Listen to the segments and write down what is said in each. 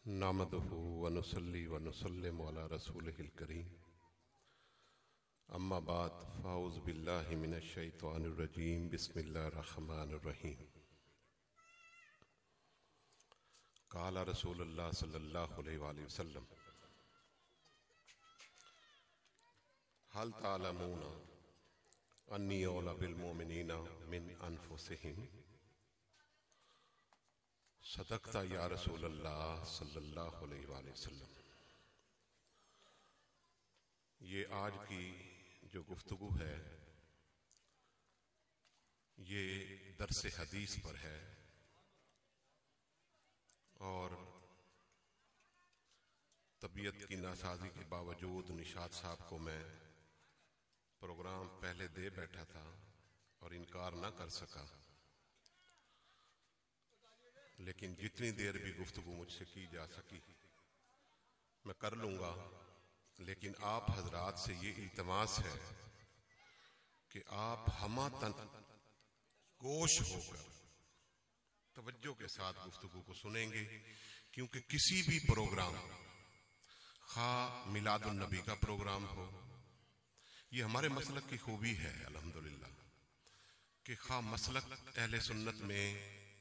नामदहु व नुसल्ली व नुसल्लिमु अला रसूलिहिल करीम। अम्मा बाद फ़ाऊज़ बिल्लाहि मिनश शैतानिर रजीम। बिस्मिल्लाहिर रहमानिर रहीम। क़ाला रसूलुल्लाह सल्लल्लाहु अलैहि वसल्लम हल तालमूना अन्नी औला बिल मोमिनीना मिन अनफुसिहिम। सदक़ता या रसूलल्लाह सल्लल्लाहु अलैहि वसल्लम। ये आज की जो गुफ्तगू है ये दर्स हदीस पर है और तबीयत की नासाजी के बावजूद निशात साहब को मैं प्रोग्राम पहले दे बैठा था और इनकार ना कर सका, लेकिन जितनी देर भी गुफ्तगू मुझसे की जा सकी मैं कर लूँगा। लेकिन आप हजरात से ये इल्तमास है कि आप हमातन गोश होकर तवज्जो के साथ गुफ्तगू को सुनेंगे, क्योंकि किसी भी प्रोग्राम खा मिलादुन नबी का प्रोग्राम हो, ये हमारे मसलक की खूबी है अल्हम्दुलिल्लाह कि खा मसलक अहले सुन्नत में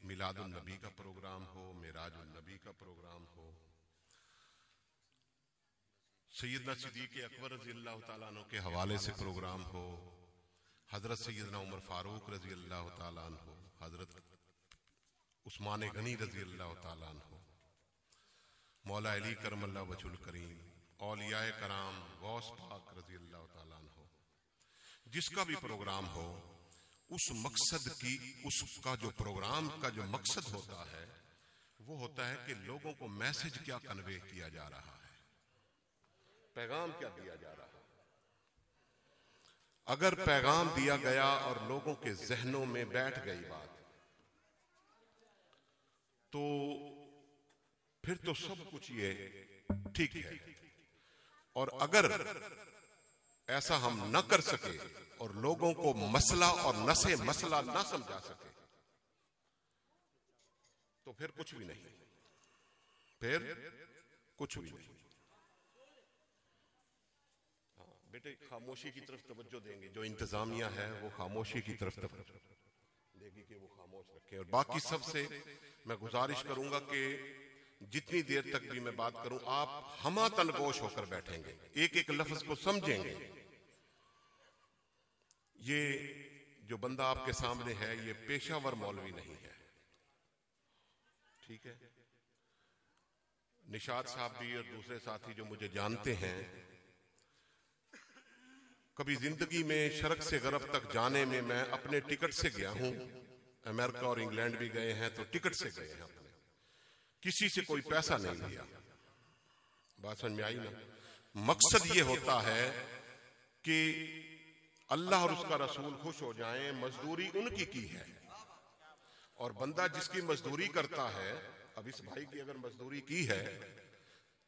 मिलादुन नबी का प्रोग्राम हो, मिराजुन नबी का प्रोग्राम हो, सैयदना सिद्दीक़ अकबर रज़ी अल्लाह ताला अन्हु के हवाले से प्रोग्राम हो, हजरत सैयदना उमर फारूक रज़ी अल्लाह ताला अन्हु, हजरत उस्मान गनी रज़ी अल्लाह ताला अन्हु, मौला अली करमल्लाहु वजहुल करीम, औलियाए कराम, गौस पाक रज़ी अल्लाह ताला अन्हु, जिसका भी प्रोग्राम हो उस मकसद की, उसका जो प्रोग्राम का जो मकसद होता है वो होता है कि लोगों को मैसेज क्या कन्वे किया जा रहा है, पैगाम क्या दिया जा रहा है। अगर पैगाम दिया गया और लोगों के जहनों में बैठ गई बात तो फिर तो सब कुछ ये ठीक है, और अगर ऐसा हम न कर सके और लोगों को मसला और नसे मसला ना समझा सके तो फिर कुछ भी नहीं, फिर कुछ भी नहीं। हाँ बेटे, खामोशी की तरफ तवज्जो देंगे, जो इंतजामिया है वो खामोशी की तरफ तवज्जो देगी कि वो खामोश रखें। और बाकी सबसे मैं गुजारिश करूंगा कि जितनी देर तक भी मैं बात करूं आप हमातन गोश होकर बैठेंगे, एक एक लफ्ज को समझेंगे। ये जो बंदा आपके सामने है ये पेशावर मौलवी नहीं है, ठीक है। निशात साहब भी और दूसरे साथी जो मुझे जानते हैं, कभी जिंदगी में शर्क से गरब तक जाने में मैं अपने टिकट से गया हूं, अमेरिका और इंग्लैंड भी गए हैं तो टिकट से गए हैं, अपने किसी से कोई पैसा नहीं लिया। बात समझ में आई ना? मकसद ये होता है कि अल्लाह और उसका रसूल खुश हो जाएं, मजदूरी उनकी की है। और बंदा जिसकी मजदूरी करता है, अब इस भाई की अगर मजदूरी की है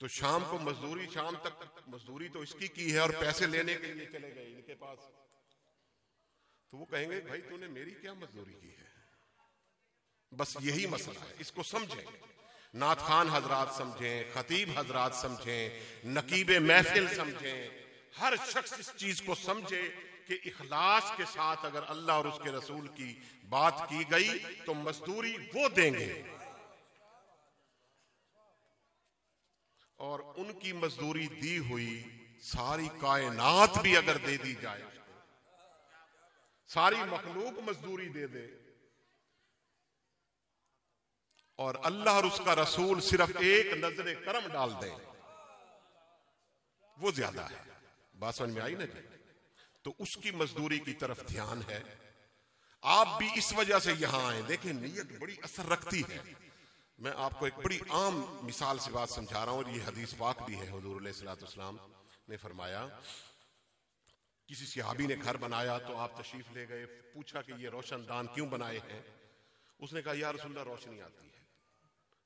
तो शाम को मजदूरी, शाम तक मजदूरी तो इसकी की है और पैसे लेने के लिए चले गए इनके पास, तो वो कहेंगे भाई तूने मेरी क्या मजदूरी की है। बस यही मसला है, इसको समझें, नात खान हजरात समझें, खतीब हजरात समझें, नकीबे महफिल समझें, हर शख्स इस चीज को समझे कि इखलास के साथ अगर अल्लाह और उसके रसूल की बात की गई तो मजदूरी वो देंगे, और उनकी मजदूरी दी हुई सारी कायनात भी अगर दे दी जाए, सारी मखलूक मजदूरी दे दे और अल्लाह और उसका रसूल सिर्फ एक नजरे करम डाल दे, वो ज्यादा है। बात समझ में आई ना जी? तो उसकी मजदूरी की तरफ ध्यान है। आप भी इस वजह से यहां आए। देखिए नीयत बड़ी असर रखती है। मैं आपको एक बड़ी आम मिसाल से बात समझा रहा हूं, और ये हदीस पाक भी है। हुजूर अलैहिस्सलाम ने फरमाया, किसी सहाबी ने घर बनाया तो आप तशरीफ ले गए, पूछा कि ये रोशनदान क्यों बनाए हैं। उसने कहा या रसूलल्लाह रोशनी आती है,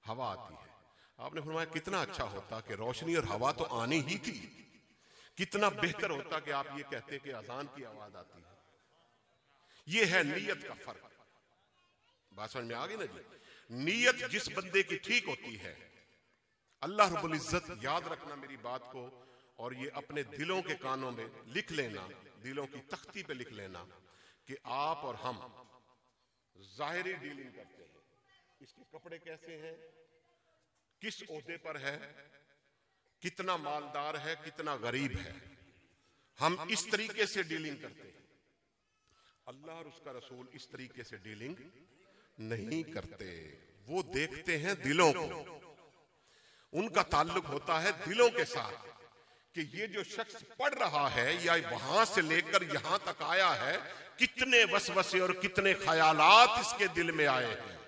हवा आती है। आपने फरमाया कितना अच्छा होता कि रोशनी और हवा तो आनी ही थी, कितना बेहतर होता कि आप ये कहते कि अजान की आवाज आती है। ये है नीयत का फर्क। बात समझ में आ गई ना जी? नीयत जिस बंदे की ठीक होती है अल्लाह रब्बुल इज्जत, याद रखना मेरी बात को, और ये अपने दिलों के कानों में लिख लेना, दिलों की तख्ती पे लिख लेना कि आप और हम जाहिरी डीलिंग करते हैं। इसके कपड़े कैसे हैं, किस ओहदे पर है, कितना मालदार है, कितना गरीब है, हम इस तरीके से डीलिंग करते हैं। अल्लाह और उसका रसूल इस तरीके से डीलिंग नहीं करते। वो देखते हैं दिलों को, उनका ताल्लुक होता है दिलों के साथ कि ये जो शख्स पढ़ रहा है या वहां से लेकर यहां तक आया है, कितने वसवसे और कितने ख्यालात इसके दिल में आए हैं।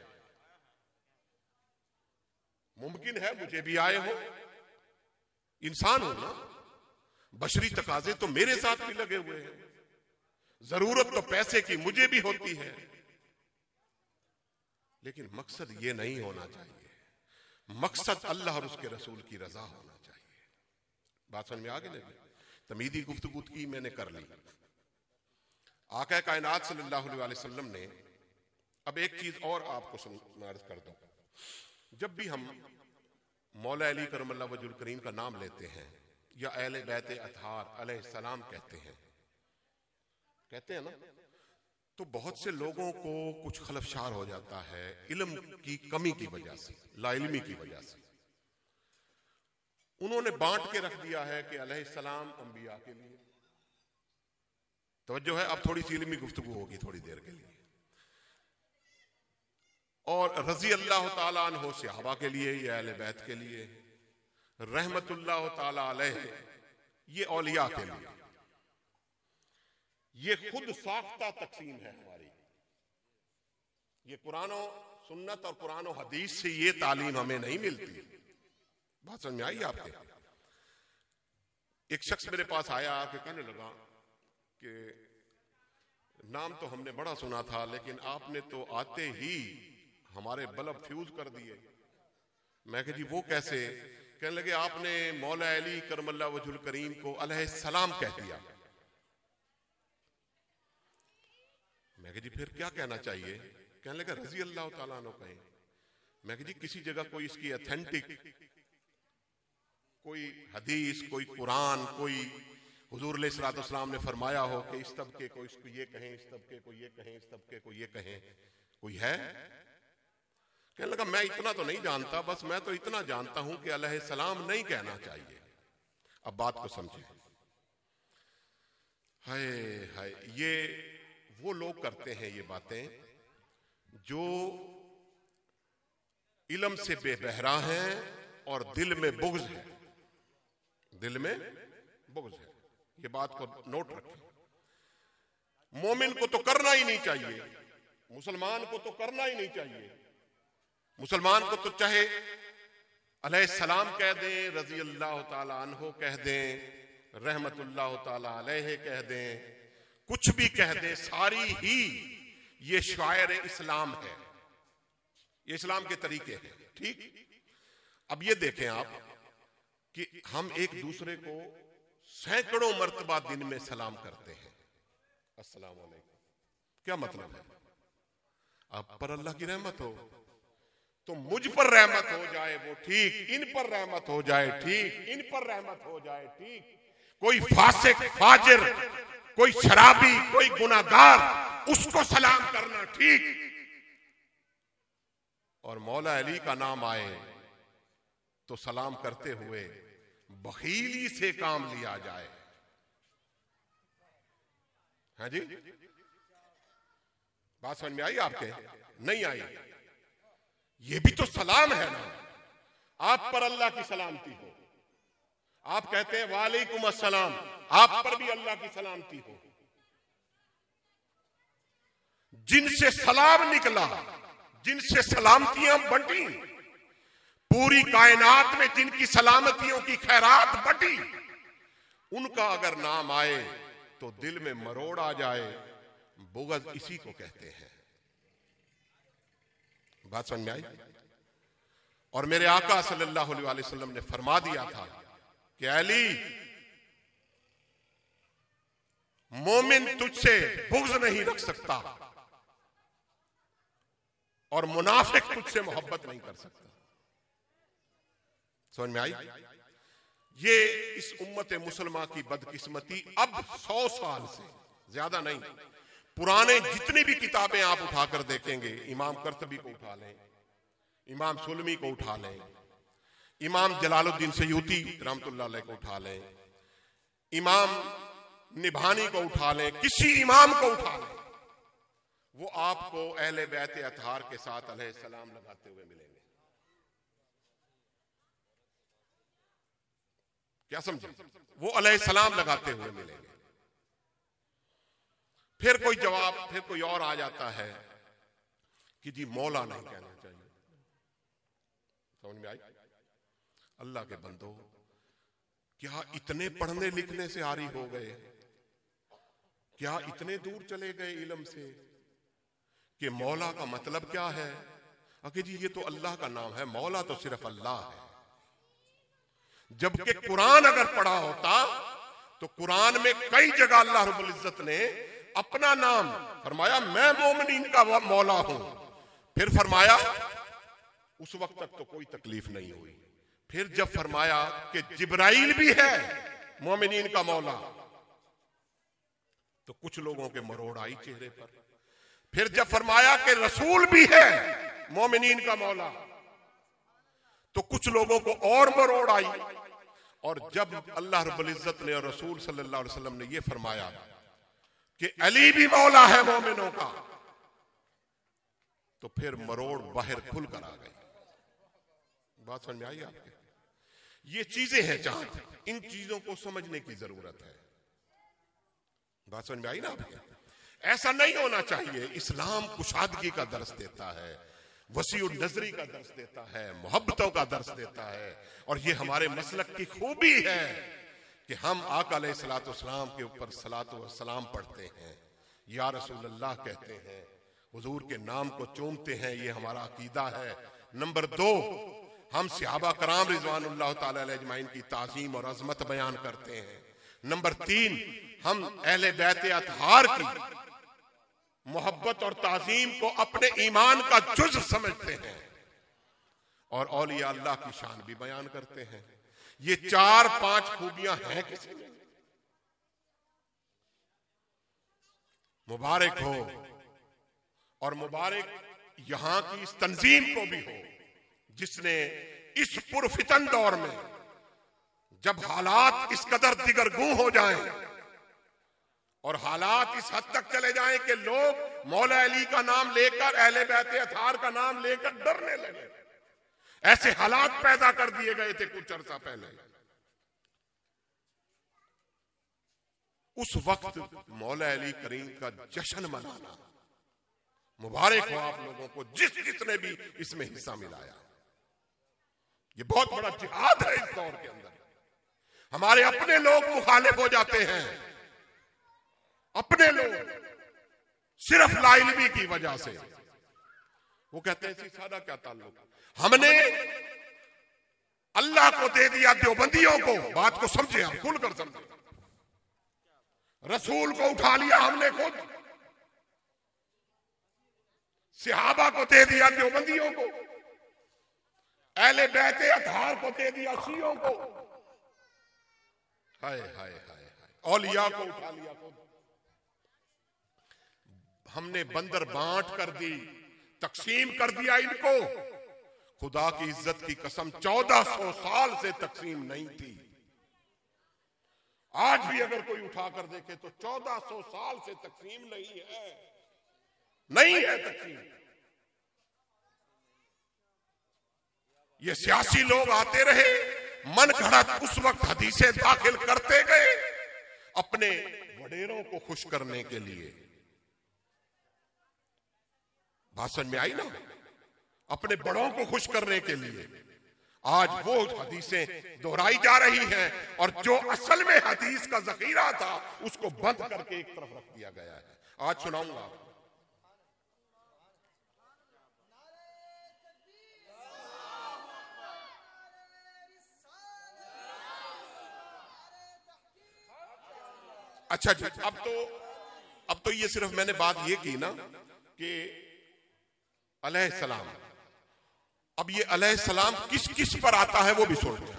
मुमकिन है मुझे भी आए हो, इंसान हो ना, बशरी तकाजे तो मेरे साथ भी लगे हुए हैं, जरूरत तो पैसे की मुझे भी होती है, लेकिन मकसद ये नहीं होना चाहिए। मकसद अल्लाह और उसके रसूल की रजा होना चाहिए। बात समझ में आ गई? तमीदी गुफ्तगू की मैंने कर ली। आका कायनात सल्लल्लाहु अलैहि वसल्लम ने, अब एक चीज और आपको अर्ज कर दूं, जब भी हम मौला अली करमल्लाहु वजहुल करीम का नाम लेते हैं या अहले बैत अतहार अलैहिस्सलाम कहते हैं ना, तो बहुत से लोगों को कुछ खलफशार हो जाता है इल्म की कमी की वजह से, लाइल्मी की वजह से। उन्होंने बांट के रख दिया है कि अलैहिस्सलाम अंबिया के लिए। तवज्जो है, अब थोड़ी सी इल्मी गुफ्तगू होगी थोड़ी देर के लिए। और रजी अल्लाह ताला अन्हु सहाबा के लिए, ये अहले बैत के लिए, रहमतुल्लाह ताला अलैह ये औलिया के लिए। ये खुद साख्ता तकसीम है हमारी। ये कुरानो सुन्नत और कुरानो हदीस से ये तालीम हमें नहीं मिलती। बात समझ में आई आपके? एक शख्स मेरे पास आया कि कहने लगा कि नाम तो हमने बड़ा सुना था, लेकिन आपने तो आते ही हमारे बल्ब फ्यूज कर दिए। मैं कहा जी वो कैसे? कहने लगे आपने मौला अली करमल्लाहु वजहुल करीम को अलैहिस्सलाम कह दिया। मैं कहा जी फिर क्या कहना चाहिए? कहने लगा रजी अल्लाह ताला अन्हु कहें। मैं कहा जी किसी जगह कोई इसकी ऑथेंटिक कोई हदीस, कोई कुरान, कोई हुजूर अलैहिस्सलाम ने फरमाया हो कि इस तबके को इसको ये कहें, इस तबके को ये कहें, इस तबके को ये कहें, कोई है? कहने लगा मैं इतना तो नहीं जानता, बस मैं तो इतना जानता हूं कि अलैहिस्सलाम नहीं कहना चाहिए। अब बात को समझे। हाय हाय, ये वो लोग करते हैं ये बातें जो इल्म से बेबहरा हैं और दिल में बुग़्ज़ है, दिल में बुग़्ज़ है। ये बात को नोट रखें। मोमिन को तो करना ही नहीं चाहिए, मुसलमान को तो करना ही नहीं चाहिए। मुसलमान को तो चाहे अलैहिस्सलाम कह दें, रजी अल्लाह ताला अन्हु कह दें, रहमतुल्लाह ताला अलैह कह दें, कुछ भी कह दें, सारी ही ये शायर इस्लाम है, ये इस्लाम के तरीके हैं। ठीक। अब ये देखें आप कि हम एक दूसरे को सैकड़ों मर्तबा दिन में सलाम करते हैं, अस्सलाम वालेकुम। क्या मतलब है? आप पर अल्लाह की रहमत हो तो मुझ पर रहमत हो जाए वो ठीक, इन पर रहमत हो जाए ठीक, इन पर रहमत हो जाए ठीक। कोई फासिक, फाजिर, कोई शराबी, कोई गुनाहगार, उसको सलाम करना ठीक। और मौला अली का नाम आए तो सलाम करते हुए बखीली से काम लिया जाए। हाँ जी, बात समझ में आई आपके? नहीं आई? ये भी तो सलाम है ना। आप पर अल्लाह की सलामती हो, आप कहते हैं वालेकुम अस्सलाम, आप पर भी अल्लाह की सलामती हो। जिनसे सलाम निकला, जिनसे सलामतियां बंटी, पूरी कायनात में जिनकी सलामतियों की खैरात बंटी, उनका अगर नाम आए तो दिल में मरोड़ आ जाए। बुग़्ज़ इसी को कहते हैं। बात समझ में आई? और मेरे आका सल्लल्लाहु अलैहि वसल्लम ने फरमा दिया था कि अली, मोमिन तुझसे बुग़्ज़ नहीं रख सकता और मुनाफिक तुझसे मोहब्बत नहीं कर सकता। समझ में आई? ये इस उम्मत मुसलमान की बदकिस्मती। अब 100 साल से ज्यादा नहीं, पुराने जितनी भी किताबें आप उठाकर देखेंगे, इमाम कर्तबी को उठा लें, इमाम सुलमी को उठा लें, इमाम जलालुद्दीन सयूती रहमतुल्लाह अलैह को उठा लें, इमाम निभानी को उठा लें, किसी इमाम को उठा लें, वो आपको अहले बैत अतहार के साथ अलैहिस्सलाम लगाते हुए मिलेंगे। क्या समझे? वो अलैहिस्सलाम लगाते हुए मिलेंगे। फिर कोई जवाब, फिर कोई और आ जाता है कि जी मौला नहीं कहना चाहिए। समझ में आई? अल्लाह के बंदो, क्या इतने पढ़ने लिखने से आरी हो गए? क्या इतने दूर चले गए इल्म से कि मौला का मतलब क्या है? अके जी ये तो अल्लाह का नाम है, मौला तो सिर्फ अल्लाह है। जबकि कुरान अगर पढ़ा होता तो कुरान में कई जगह अल्लाह रब्बुल इज्जत ने अपना नाम फरमाया, मैं मोमिनीन का मौला हूं। फिर फरमाया उस वक्त तक तो कोई तकलीफ नहीं हुई। फिर जब फरमाया कि जिब्राइल भी है मोमिनीन का मौला, तो कुछ लोगों के मरोड़ आई चेहरे पर। फिर जब फरमाया कि रसूल भी है मोमिनीन का मौला, तो कुछ लोगों को और मरोड़ आई। और जब अल्लाह रब्बुल इज्जत ने और रसूल सल्लल्लाहु अलैहि वसल्लम ने यह फरमाया कि अली भी मौला है मोमिनों का, तो फिर मरोड़ बाहर खुल कर आ गई। बात समझ में आई आपके? ये चीजें हैं जहां इन चीजों को समझने की जरूरत है। बात समझ में आई ना आपके? ऐसा नहीं होना चाहिए। इस्लाम कुशादगी का दर्स देता है, वसीउन नजरी का दर्स देता है, मोहब्बतों का दर्स देता है। और ये हमारे मसलक की खूबी है कि हम आका अलैहिस्सलातु वस्सलाम के ऊपर सलातो व सलाम पढ़ते हैं, या रसूल अल्लाह कहते हैं, हुजूर के नाम को चूमते हैं। ये हमारा अकीदा है। नंबर 2, हम सहाबा कराम रिजवानुल्लाह ताला अलैहि अजमाइन की ताज़ीम और अजमत बयान करते हैं। नंबर 3, हम अहले बैत अतहार की मोहब्बत और ताज़ीम को अपने ईमान का जुज़ समझते हैं और औलिया अल्लाह की शान भी बयान करते हैं। ये 4-5 खूबियां हैं किसी में। मुबारक हो, और मुबारक यहां की इस तंजीम को भी हो जिसने इस पुरफितन दौर में, जब हालात इस कदर दिगरगू हो जाएं और हालात इस हद तक चले जाएं कि लोग मौला अली का नाम लेकर, अहले बैत अतहार का नाम लेकर डरने लगे, ऐसे हालात पैदा कर दिए गए थे कुछ अर्सा पहले। उस वक्त मौला अली करीम का जश्न मनाना, मुबारक हो आप लोगों को जिसने भी इसमें हिस्सा मिलाया। ये बहुत बड़ा जिहाद है इस दौर के अंदर। हमारे अपने लोग मुखालिफ हो जाते हैं, अपने लोग, सिर्फ लाइल्मी की वजह से। वो कहते हैं इसी सादा क्या ताल्लुक, हमने अल्लाह को दे दिया देवबंदियों को। बात को समझे, हम खुलकर समझे। रसूल को उठा लिया हमने खुद, सहाबा को दे दिया देवबंदियों को, अहले बैत अतहार को दे दिया शियों को, हाय हाय हाय हाय, औलिया को उठा लिया खुद। हमने बंदर बांट कर दी, तकसीम कर दिया इनको। खुदा की इज्जत की कसम 1400 साल से तकसीम नहीं थी। आज भी अगर कोई उठा कर देखे तो 1400 साल से तकसीम नहीं है, नहीं है तकसीम। ये सियासी लोग आते रहे, मन घड़त उस वक्त हदीसें दाखिल करते गए अपने वडेरों को खुश करने के लिए। भाषण में आई ना, अपने बड़ों को खुश करने के लिए। आज वो हदीसें दोहराई जा रही हैं और जो असल में हदीस का जखीरा था उसको बंद करके एक तरफ रख दिया गया है। आज सुनाऊंगा आपको। अच्छा जी, अब तो ये सिर्फ मैंने बात ये की ना कि अलैहिस्सलाम अब ये अलैहिस्सलाम किस किस पर आता है वो भी सुन लें।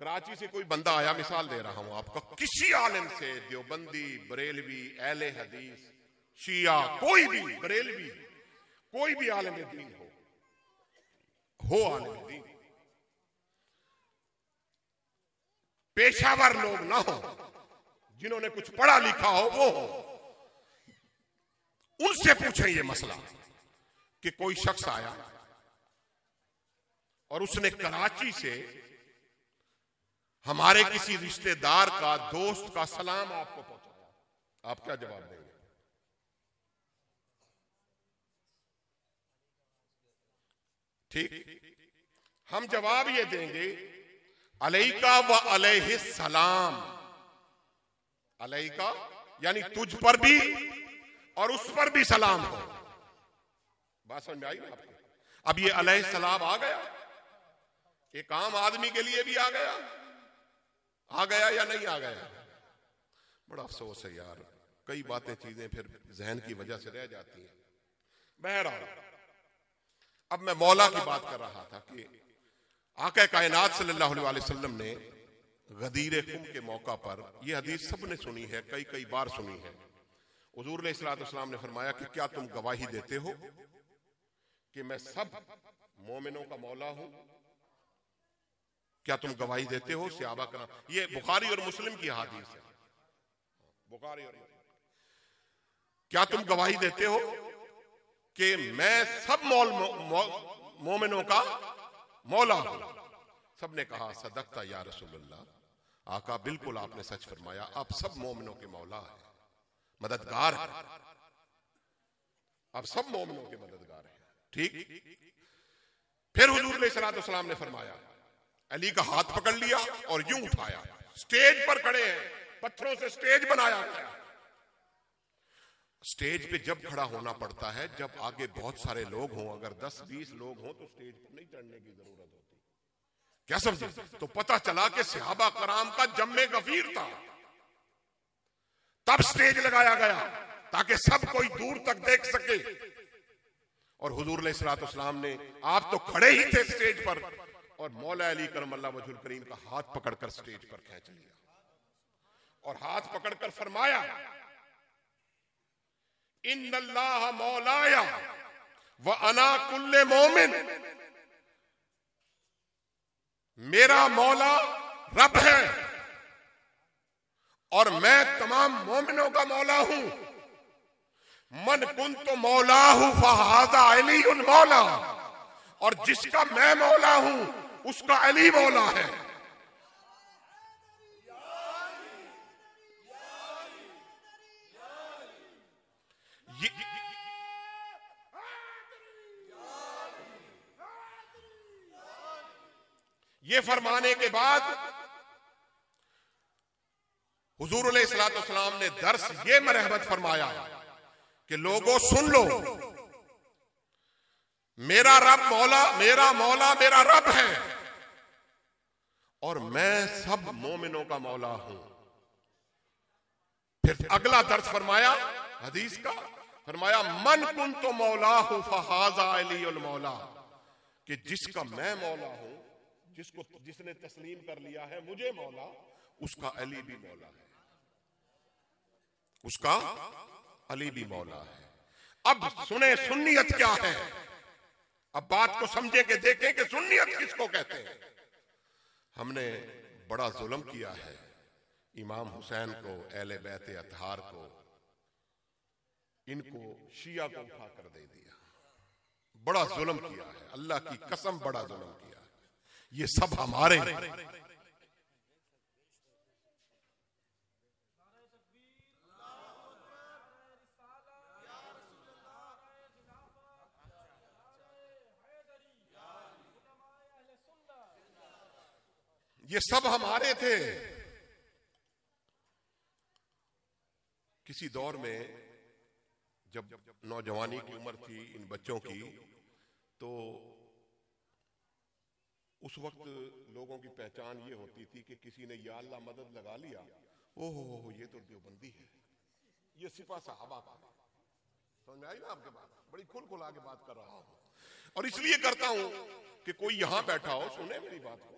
कराची से कोई बंदा आया, मिसाल दे रहा हूं आपका, किसी आलिम से, देवबंदी, बरेलवी, अहले हदीस, शिया, कोई भी, बरेलवी, कोई भी आलिम दीन हो आलिम दीन, पेशावर लोग ना हो, जिन्होंने कुछ पढ़ा लिखा हो वो हो, उनसे पूछें ये मसला कि कोई शख्स आया और उसने कराची से हमारे किसी रिश्तेदार का, दोस्त का सलाम आपको पहुंचाया, आप क्या जवाब देंगे? ठीक, हम जवाब ये देंगे, अलैका व अलैहिस्सलाम। अलैका यानी तुझ पर भी और उस पर भी सलाम हो। बात समझ में आई ना आपको? अब ये अलैहिस्सलाम आ गया, एक आम आदमी के लिए भी आ गया या नहीं आ गया? बड़ा अफसोस है यार, कई बातें, चीजें फिर जहन की वजह से रह जाती हैं। बहरहाल, अब मैं मौला की बात कर रहा था कि आका कायनात सल्लल्लाहु अलैहि वसल्लम ने गदीर खुम के मौका पर, यह हदीस सबने सुनी है, कई कई बार सुनी है, हुजूर अलैहिस्सलाम ने फरमाया कि क्या तुम गवाही देते हो कि मैं सब मोमिनों का मौला हूं? क्या तुम गवाही देते हो? सहाबा कराम, ये बुखारी और मुस्लिम की हदीस है, बुखारी और मुस्लिम। क्या तुम गवाही देते हो कि मैं सब मोमिनों का मौला हूं? सबने कहा सदकता या रसूलल्लाह, आका बिल्कुल आपने सच फरमाया, आप सब मोमिनों के मौला है, मददगार है, आप सब मोमिनों के मददगार हैं। ठीक, फिर हुजूर अलैहिस्सलाम ने फरमाया, अली का हाथ पकड़ लिया और यूं उठाया, स्टेज पर खड़े हैं, पत्थरों से स्टेज बनाया गया। स्टेज पे जब खड़ा होना पड़ता है, जब आगे बहुत सारे लोग हों, अगर 10-20 लोग हों तो स्टेज पर नहीं चढ़ने की जरूरत होती। क्या समझे? तो पता चला कि सहाबा कराम का जम्मे गफीर था, तब स्टेज लगाया गया ताकि सब कोई दूर तक देख सके। और हुजूर अलैहिस्सलाम ने, आप तो खड़े ही थे स्टेज पर, और मौला अली करमल्लाह वजहुल करीम का हाथ पकड़कर स्टेज पर खींच लिया और हाथ पकड़कर फरमाया, इन्नल्लाह मौलाया व अना कुल्ले मोमिन, मेरा मौला रब है और मैं तमाम मोमिनों का मौला हूं। मन कुन्तु मौलाहु फहाज़ा अलीयुल मौला, और जिसका मैं मौला हूं उसका अली मौला है। ये फरमाने के बाद हुजूर अलैहिस्सलाम ने दर्स ये मरहमत फरमाया कि लोगों सुन लो, मेरा रब मौला, मेरा मौला मेरा रब है और मैं सब मोमिनों का मौला हूं। फिर अगला दर्स फरमाया हदीस का, फरमाया मन कुन्तु मौलाहु फहाज़ा अलीयुल मौला, कि जिसका मैं मौला हूं, जिसने तस्लीम कर लिया है मुझे मौला, उसका अली भी मौला है, उसका अली भी मौला है। अब सुने सुन्नियत क्या है, अब बात को समझे कि देखें कि सुन्नियत किसको कहते हैं। हमने बड़ा जुल्म किया है इमाम हुसैन को, अहले बैत अतहार को, इनको शिया को उठा कर दे दिया, बड़ा जुल्म किया है, अल्लाह की कसम बड़ा जुल्म किया है। ये सब हमारे ये सब हमारे थे। किसी दौर में जब नौजवानी की उम्र थी इन बच्चों की, तो उस वक्त लोगों की पहचान ये होती थी कि किसी ने या अल्लाह मदद लगा लिया, ओहो ये तो देवबंदी है, ये सिपा सहाबा का। समझ में आई ना आपके बात? बड़ी खुल खुला के बात कर रहा हूं, और इसलिए करता हूं कि कोई यहां बैठा हो सुने मेरी बात को।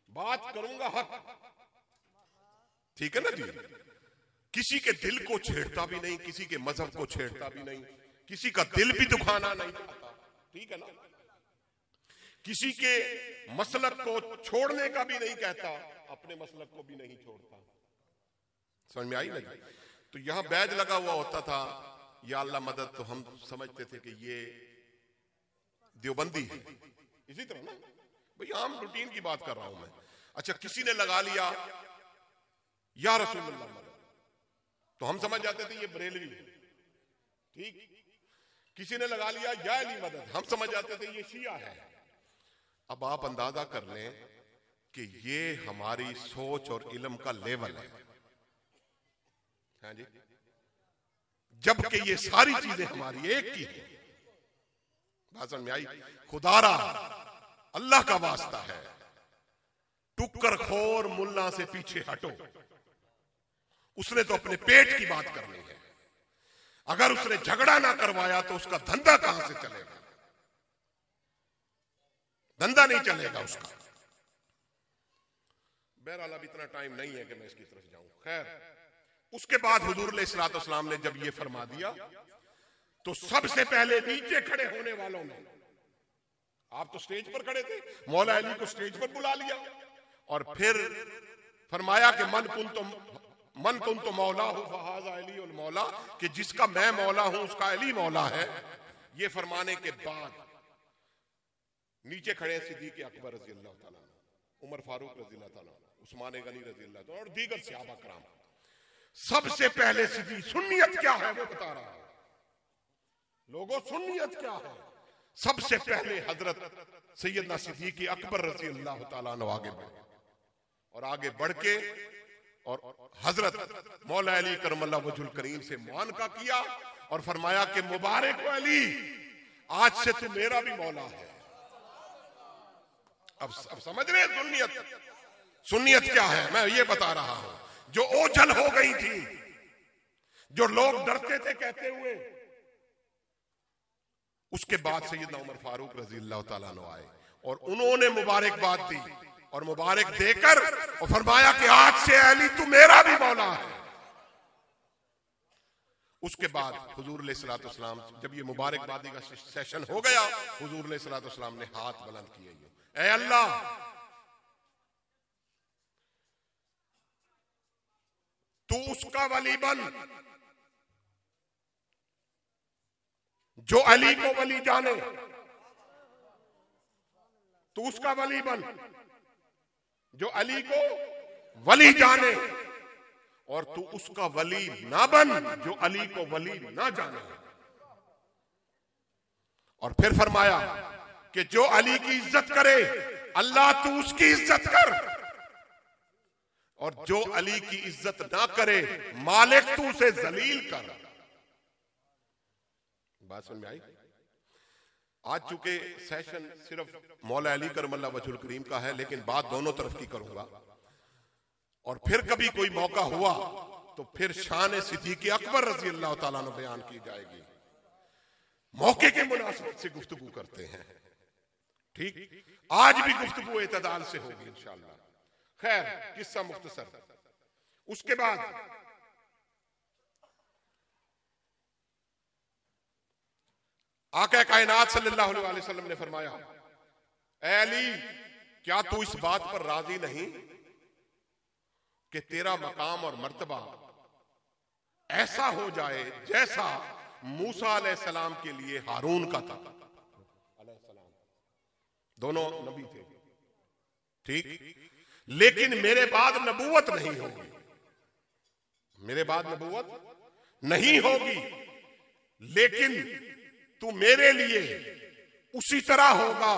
बात करूंगा हक, ठीक है ना जी। किसी के दिल को छेड़ता भी नहीं, किसी के मजहब को छेड़ता भी नहीं, किसी का दिल भी दुखाना नहीं चाहता, ठीक है ना। किसी के मसलक को छोड़ने का भी नहीं कहता, अपने मसलक को भी नहीं छोड़ता। समझ में आई ना जी। तो यहां बैज लगा हुआ होता था, या अल्लाह मदद, तो हम समझते थे कि ये देवबंदी है। इसी तरह ना भाई, आम रूटीन की बात कर रहा हूं मैं। अच्छा, किसी ने लगा लिया या रसूलुल्लाह मदद, तो हम समझ जाते थे ये बरेलवी है, ठीक। किसी ने लगा लिया या अली मदद, हम समझ जाते थे ये शिया है। अब आप अंदाजा कर लें कि ये हमारी सोच और इल्म का लेवल है, हाँ जी, जबकि ये सारी चीजें हमारी एक की है। बात समझ में आई? खुदारा अल्लाह का वास्ता है, टुक्कर खोर मुल्ला से पीछे हटो। उसने तो अपने पेट की बात करनी है। अगर उसने झगड़ा ना करवाया तो उसका धंधा कहां से चलेगा? धंधा नहीं चलेगा उसका। बहरहाल अब इतना टाइम नहीं है कि मैं इसकी तरफ जाऊं। खैर, उसके बाद हुजूर अलैहिस्सलातु वस्सलाम ने जब ये फरमा दिया, तो सबसे पहले नीचे खड़े होने वालों में, आप तो स्टेज पर खड़े थे, मौला अली को स्टेज पर बुला लिया और फिर फरमाया कि मन कुन तो मौला हूं फहाजा अली उल मौला, कि जिसका मैं मौला हूं उसका अली मौला है। ये फरमाने के बाद नीचे खड़े सिद्दीक़ अकबर रज़ी अल्लाह तआला, उमर फारूक रज़ी अल्लाह तआला, उस्मान गनी रज़ी अल्लाह तआला और दीगर सहाबा कराम। सबसे पहले सुन्नियत क्या है वो बता रहा है। लोगों, सुन्नियत क्या है? सबसे पहले हजरत सैयदना सिद्दीक़ अकबर रज़ी अल्लाह तआला अन्हु आगे बढ़े, और आगे बढ़ के और हजरत मौला अली करमल्लाहु वजहुल करीम से मुआनका किया और फरमाया कि मुबारक अली, आज से तू मेरा भी मौला है। अब समझ रहे हैं सुन्नियत क्या है? मैं ये बता रहा हूं। जो ओझल हो गई थी, जो लोग डरते थे कहते हुए, उसके बाद सैयदना उमर फारूक रज़ी अल्लाह तआला अन्हु आए और उन्होंने मुबारकबाद दी और मुबारक देकर और फरमाया कि आज से अली तू मेरा भी मौला है। उसके बाद हुजूर अलैहिस्सलातु वस्सलाम, जब ये मुबारकबादी का सेशन हो गया, हुजूर अलैहिस्सलातु वस्सलाम ने हाथ बुलंद किए, ऐ अल्लाह, तू उसका वली बन जो अली को वली जाने, तू उसका वली बन जो अली को वली जाने, और तू उसका वली ना बन जो अली को वली ना जाने। और फिर फरमाया कि जो अली की इज्जत करे अल्लाह तू उसकी इज्जत कर, और जो अली की इज्जत ना करे मालिक तू उसे जलील कर। बात समझ में आई? आज चूंकि सेशन सिर्फ मौला अली करमल्लाहु वजहुल करीम का है, लेकिन बात दोनों तरफ की करूंगा, और फिर कभी कोई मौका हुआ तो फिर शान सिद्दीक़ अकबर रज़ी अल्लाह तआला अन्हु बयान की जाएगी। मौके के मुनासिबत से गुफ्तगू करते हैं, ठीक। आज भी गुफ्तगू एतदाल से होगी इंशाअल्लाह। खैर, किस्सा मुख्तसर। उसके बाद आका कायनात सल्लल्लाहु अलैहि वसल्लम ने फरमाया, ऐ अली, क्या तू इस बात पर राजी नहीं कि तेरा मकाम और मर्तबा ऐसा हो जाए जैसा मूसा अलैहिस्सलाम के लिए हारून का था? दोनों नबी थे, ठीक, लेकिन मेरे बाद नबूवत नहीं होगी, मेरे बाद नबूवत नहीं होगी, लेकिन तू मेरे लिए उसी तरह होगा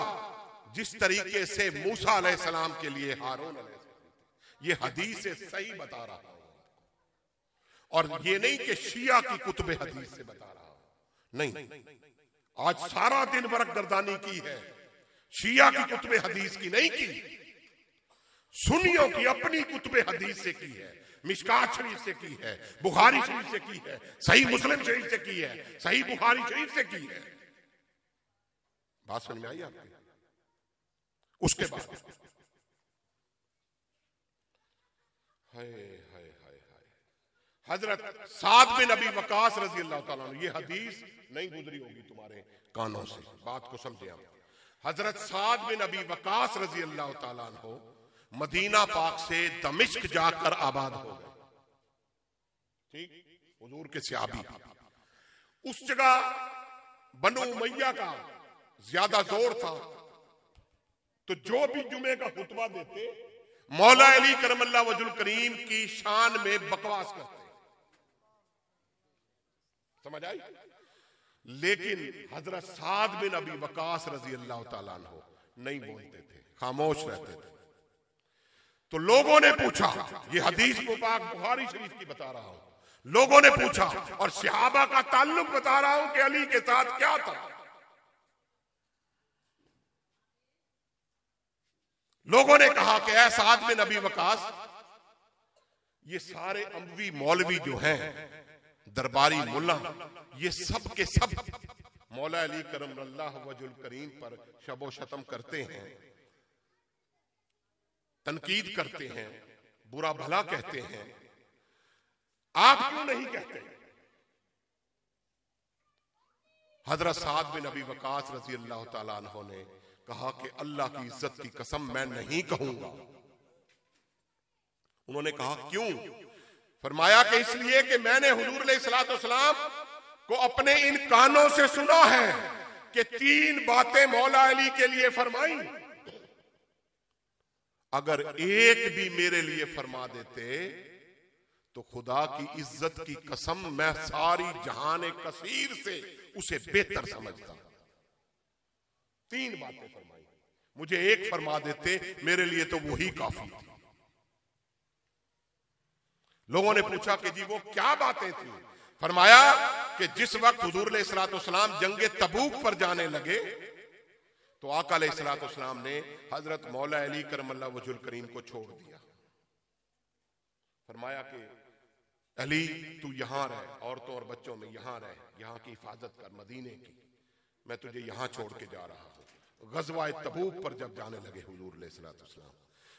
जिस तरीके से मूसा अलैहिस्सलाम के लिए हारून अलैहिस्सलाम। ये हदीस से सही बता रहा हूं, और ये नहीं कि शिया की कुतुब हदीस से बता रहा हूं, नहीं। आज सारा दिन बरकदर्दानी की है, शिया की कुतुब हदीस की नहीं की। सुन्नियों की अपनी कुतुबे हदीस से की है, मिशकात शरीफ से की है, बुखारी शरीफ से की है, सही मुस्लिम शरीफ से की है, सही बुखारी शरीफ से की है। बात समझ में आई आपकी? उसके बाद हाय हाय हाय हाय, हजरत साद बिन अबी वकास रजी अल्लाह ताला अन्हु, ये हदीस नहीं गुजरी होगी तुम्हारे कानों से, बात को समझे आप। हजरत साद बिन अबी वकास रजी अल्लाह ताला अन्हु मदीना पाक से दमिश्क जाकर आबाद हो गए, ठीक, हुजूर के सहाबी। उस जगह बनु उमैया का ज्यादा जोर था, तो जो भी जुमे का खुतबा देते मौला अली करमल्लाहु वजहुल करीम की शान में बकवास करते, समझ आई? लेकिन हजरत साद बिन अबी वकास रजी अल्लाह ताला अन्हु नहीं बोलते थे, खामोश रहते थे। तो लोगों ने पूछा, ये हदीस मुबारक बुखारी शरीफ की बता रहा हूं, लोगों ने पूछा और सहाबा का ताल्लुक बता रहा हूं कि अली के साथ क्या था। लोगों ने कहा कि ऐ साद बिन अबी वकास, ये सारे अमवी मौलवी जो हैं, दरबारी मुल्ला, ये सब के सब मौला अली करमल्लाहु वजहुल करीम पर शबो शतम करते हैं, तनकीद करते हैं, बुरा भला कहते हैं, आप क्यों नहीं कहते? हजरत साद बिन अबी वकास रजी अल्लाह ताला अन्हु ने कहा कि अल्लाह की इज्जत की कसम मैं नहीं कहूंगा। उन्होंने कहा क्यों? फरमाया कि इसलिए कि मैंने हुजूर अलैहिस्सलातु वस्सलाम को अपने इन कानों से सुना है कि 3 बातें मौला अली के लिए फरमाई, अगर एक भी मेरे लिए फरमा देते तो खुदा की इज्जत की कसम मैं सारी जहान कसीर से उसे बेहतर समझता। 3 बातें फरमाई, मुझे एक फरमा देते मेरे लिए तो वही काफी थी। लोगों ने पूछा कि जी वो क्या बातें थी? फरमाया कि जिस वक्त हुजूर अलैहिस्सलातु वस्सलाम जंगे तबूक पर जाने लगे तो आका अलैहिस्सलातु वस्सलाम ने हजरत मौला अली करमल्लाहु वजहुल करीम को छोड़ दिया। फरमाया कि अली तू यहां रह, औरतों और बच्चों में यहां रह, यहां की हिफाजत कर, मदीने की, मैं तुझे यहां छोड़ के जा रहा हूं। गज़वा तबूक पर जब जाने लगे हुजूर अलैहिस्सलातु वस्सलाम,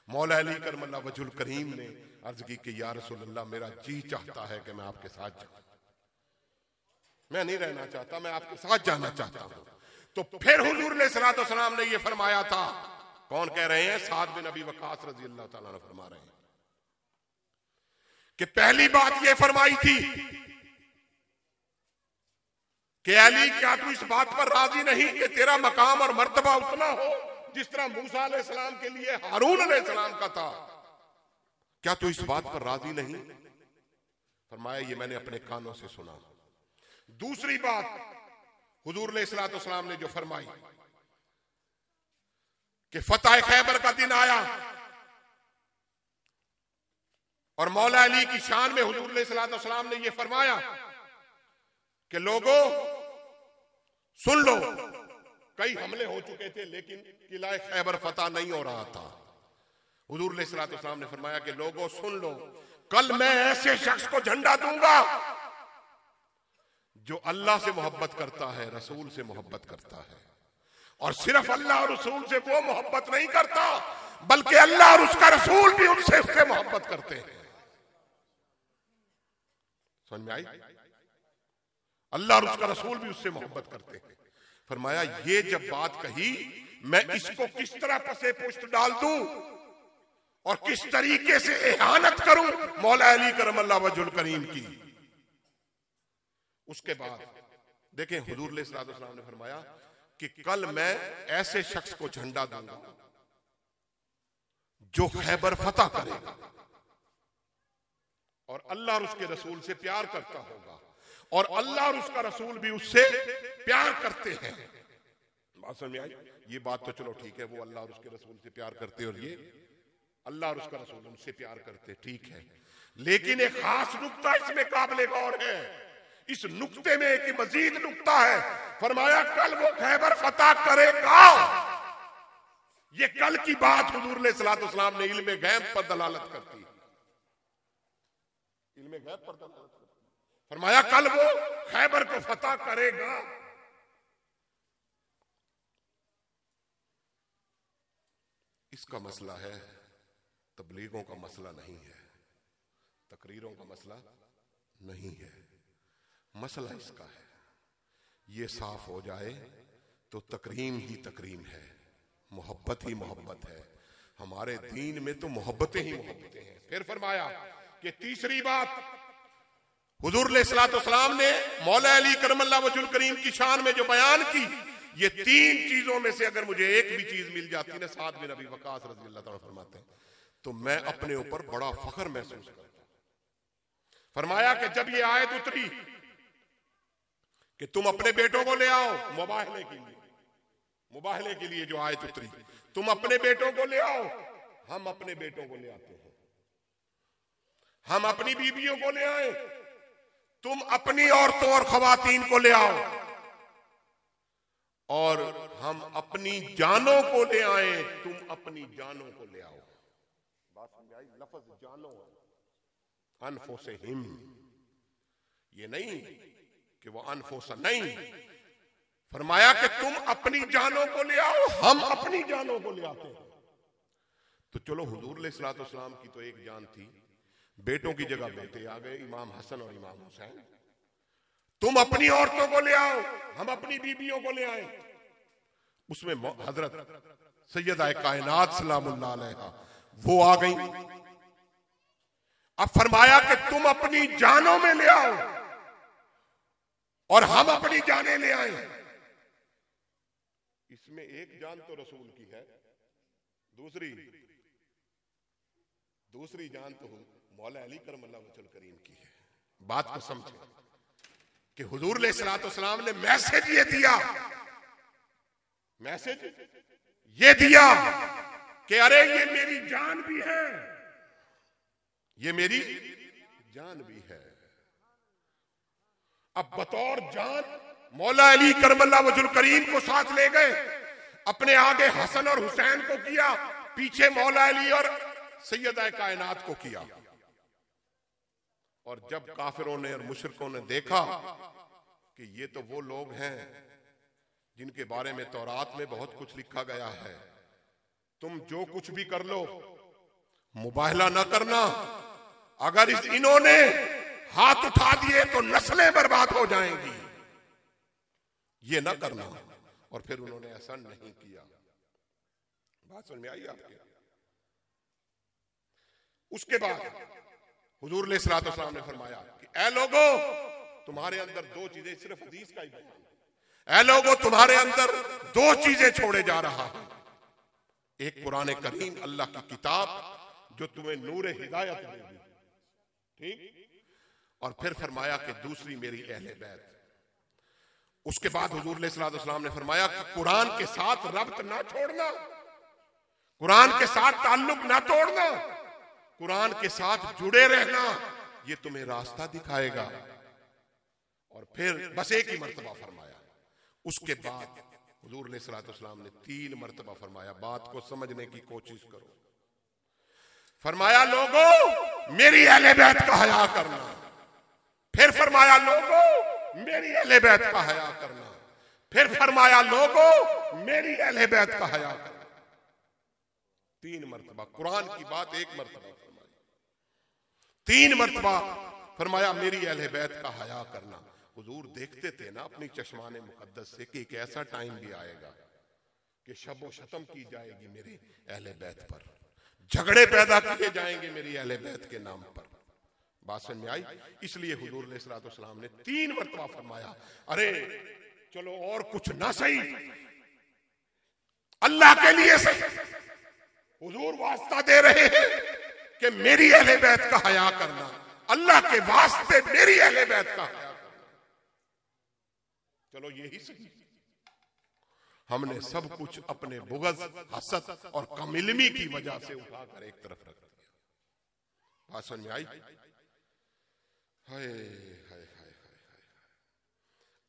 मौला अली करमल्लाहु वजहुल करीम ने अर्ज की कि या रसूलल्लाह, मेरा जी चाहता है कि मैं आपके साथ जाऊं, मैं नहीं रहना चाहता, मैं आपके साथ जाना चाहता हूं। तो फिर हुजूर अलैहिस्सलातु वस्सलाम ने यह फरमाया था, कौन कह रहे हैं? साद बिन अबी वकास रजी अल्लाह ताला अन्हु फरमा रहे हैं कि पहली बात यह फरमाई थी कि अली क्या तू इस बात पर राजी नहीं कि तेरा मकाम और मर्तबा उतना हो जिस तरह मूसा अलैहिस्सलाम के लिए हारून अलैहिस्सलाम का था? क्या तू इस बात पर राजी नहीं? फरमाया ये मैंने अपने कानों से सुना। दूसरी बात हुजूर अलैहिस्सलातु वस्सलाम ने जो फरमाई कि फतह खैबर का दिन आया और मौला अली की शान में हुजूर अलैहिस्सलातु वस्सलाम ने यह फरमाया कि लोगों सुन लो, कई हमले हो चुके थे लेकिन किला खैबर फतह नहीं हो रहा था। हुजूर अलैहिस्सलातु वस्सलाम ने फरमाया कि लोगों सुन लो, कल मैं ऐसे शख्स को झंडा दूंगा जो अल्लाह से मोहब्बत करता है, रसूल से मोहब्बत करता है, और सिर्फ अल्लाह और रसूल से वो मोहब्बत नहीं करता बल्कि अल्लाह और उसका रसूल भी उससे मोहब्बत करते हैं। समझ में आई? अल्लाह और उसका रसूल भी उससे मोहब्बत करते हैं। फरमाया ये जब बात कही, मैं इसको किस तरह पसे पुष्ट डाल दूं और किस तरीके से इहानत करूं मौला अली करमल्लाहु वजहुल करीम की। उसके बाद देखें हुजूर अलैहिस्सलातु वस्सलाम ने फरमाया कि कल मैं ऐसे शख्स को झंडा दूंगा जो खैबर फतह करेगा और अल्लाह और उसके रसूल से प्यार करता होगा और अल्लाह और उसका रसूल भी उससे प्यार करते हैं। बात समझ में आई? ये बात तो चलो ठीक है, वो अल्लाह और उसके रसूल से प्यार करते और ये अल्लाह और उसका रसूल उनसे प्यार करते, ठीक है। लेकिन एक खास नुक्ता इसमें काबिले गौर है। इस नुक्ते में एक मजीद नुक्ता है। फरमाया कल वो खैबर फतह करेगा। ये कल की बात हुजूर अलैहिस्सलाम ने इल्म गैब पर दलालत करती है। इल्म गैब पर दलालत करती है। फरमाया कल वो खैबर को फतह करेगा। इसका मसला है, तबलीगों का मसला नहीं है, तकरीरों का मसला नहीं है। मसला इसका है, ये साफ हो जाए तो तकरीम ही तकरीम है, मोहब्बत ही मोहब्बत है। हमारे दीन में तो मोहब्बतें ही मोहब्बतें हैं। फिर फरमाया कि तीसरी बात हुजूर अलैहिस्सलाम ने मौला अली करमल्लाहु वजहुल करीम की शान में जो बयान की, ये तीन चीजों में से अगर मुझे एक भी चीज मिल जाती ना, साद बिन अबी वक्कास रज़ियल्लाहु ताला फरमाते हैं, तो मैं अपने ऊपर बड़ा फख्र महसूस करता। फरमाया कि जब ये आयत उतरी कि तुम अपने बेटों को ले आओ मुबाहले के लिए, मुबाहले के लिए जो आयत उतरी, तुम अपने बेटों को ले आओ, हम अपने बेटों को ले आते हैं, हम अपनी बीवियों को ले आए, तुम अपनी औरतों और खवातीन को ले आओ, और हम अपनी जानों को ले आए, तुम अपनी जानों को ले आओ। बात समझ आई? लफ्ज जानों, अनफुसहिम, ये नहीं कि वो अनफुसा नहीं, फरमाया कि तुम अपनी जानों को ले आओ, हम अपनी जानों को ले आते हैं। तो चलो हुजूर अलैहिस्सलाम की तो एक जान थी, बेटों की जगह बेटे आ गए, इमाम हसन और इमाम हुसैन। तुम अपनी औरतों को ले आओ, हम अपनी बीबियों को ले आए। उसमें हजरत सैयदा कायनात सलामुल्लाह अलैहा वो आ गई। अब फरमाया कि तुम अपनी जानों में ले आओ और हम अपनी जानें ले आए। इसमें एक जान तो रसूल की है, दूसरी जान तो मौला अली करमल्लाहु वजहुल करीम की है। बात को समझे कि हुजूर अलैहिस्सलाम ने मैसेज ये दिया कि अरे ये मेरी जान भी है, ये मेरी जान भी है। अब बतौर जान मौला अली करमल्लाहु वजहुल करीम को साथ ले गए, अपने आगे हसन और हुसैन को किया, पीछे मौला अली और सैयदा कायनात को किया। और जब काफिरों ने और मुशरिकों ने देखा कि ये तो वो लोग हैं जिनके बारे में तौरात में बहुत कुछ लिखा गया है, तुम जो कुछ भी कर लो मुबाहला ना करना, अगर इन्होंने हाथ उठा दिए तो नस्लें बर्बाद हो जाएंगी, ये ना करना। और फिर उन्होंने ऐसा नहीं किया। बात समझ में आई आपके? उसके बाद हुजूर अलैहिस्सलाम ने फरमाया कि ऐ लोगों, तुम्हारे अंदर दो चीजें, सिर्फ हदीस का ही बयान, ऐ लोगों तुम्हारे अंदर दो चीजें छोड़े जा रहा है। एक कुरान करीम अल्लाह की किताब जो तुम्हें नूर हिदायत देगी, ठीक, और फिर फरमाया कि दूसरी मेरी अहले बैत। उसके बाद हुजूर अलैहिस्सलाम ने फरमाया कि कुरान के साथ रब्त ना छोड़ना, कुरान के साथ ताल्लुक ना तोड़ना, कुरान के साथ जुड़े रहना, ये तुम्हें रास्ता दिखाएगा। और फिर बस एक ही मर्तबा फरमाया। उसके बाद हुजूर अलैहिस्सलाम ने 3 मर्तबा फरमाया, बात को समझने की कोशिश करो। फरमाया लोगों मेरी अहले बैत का हया करना, फिर फरमाया लोगों मेरी अहले बैत का हया करना, फिर फरमाया लोगों मेरी अहले बैत का हया करना। 3 मर्तबा कुरान की बात, 1 मर्तबा फरमाई, 3 मर्तबा फरमाया मेरी अहले बैत का हया करना। हुजूर देखते थे ना अपनी चश्माने मुकद्दस से कि एक ऐसा टाइम भी आएगा कि शब व शतम की जाएगी मेरे अहले बैत पर, झगड़े पैदा किए जाएंगे मेरी अहले बैत के नाम पर। बात समझ में आई? इसलिए हुजूर अलैहिस्सलाम ने 3 मर्तबा फरमाया, अरे चलो और कुछ ना सही, अल्लाह के लिए सही, हुजूर वास्ता दे रहे हैं कि मेरी अहले बैत का हया करना, अल्लाह के वास्ते मेरी अहले बैत का हया करना। चलो यही सही। हमने सब कुछ अपने बुग़्ज़, हसद और कमिल्मी की वजह से उठाकर एक तरफ रख दिया। बात समझ में आई? हाय हाय हाय हाय।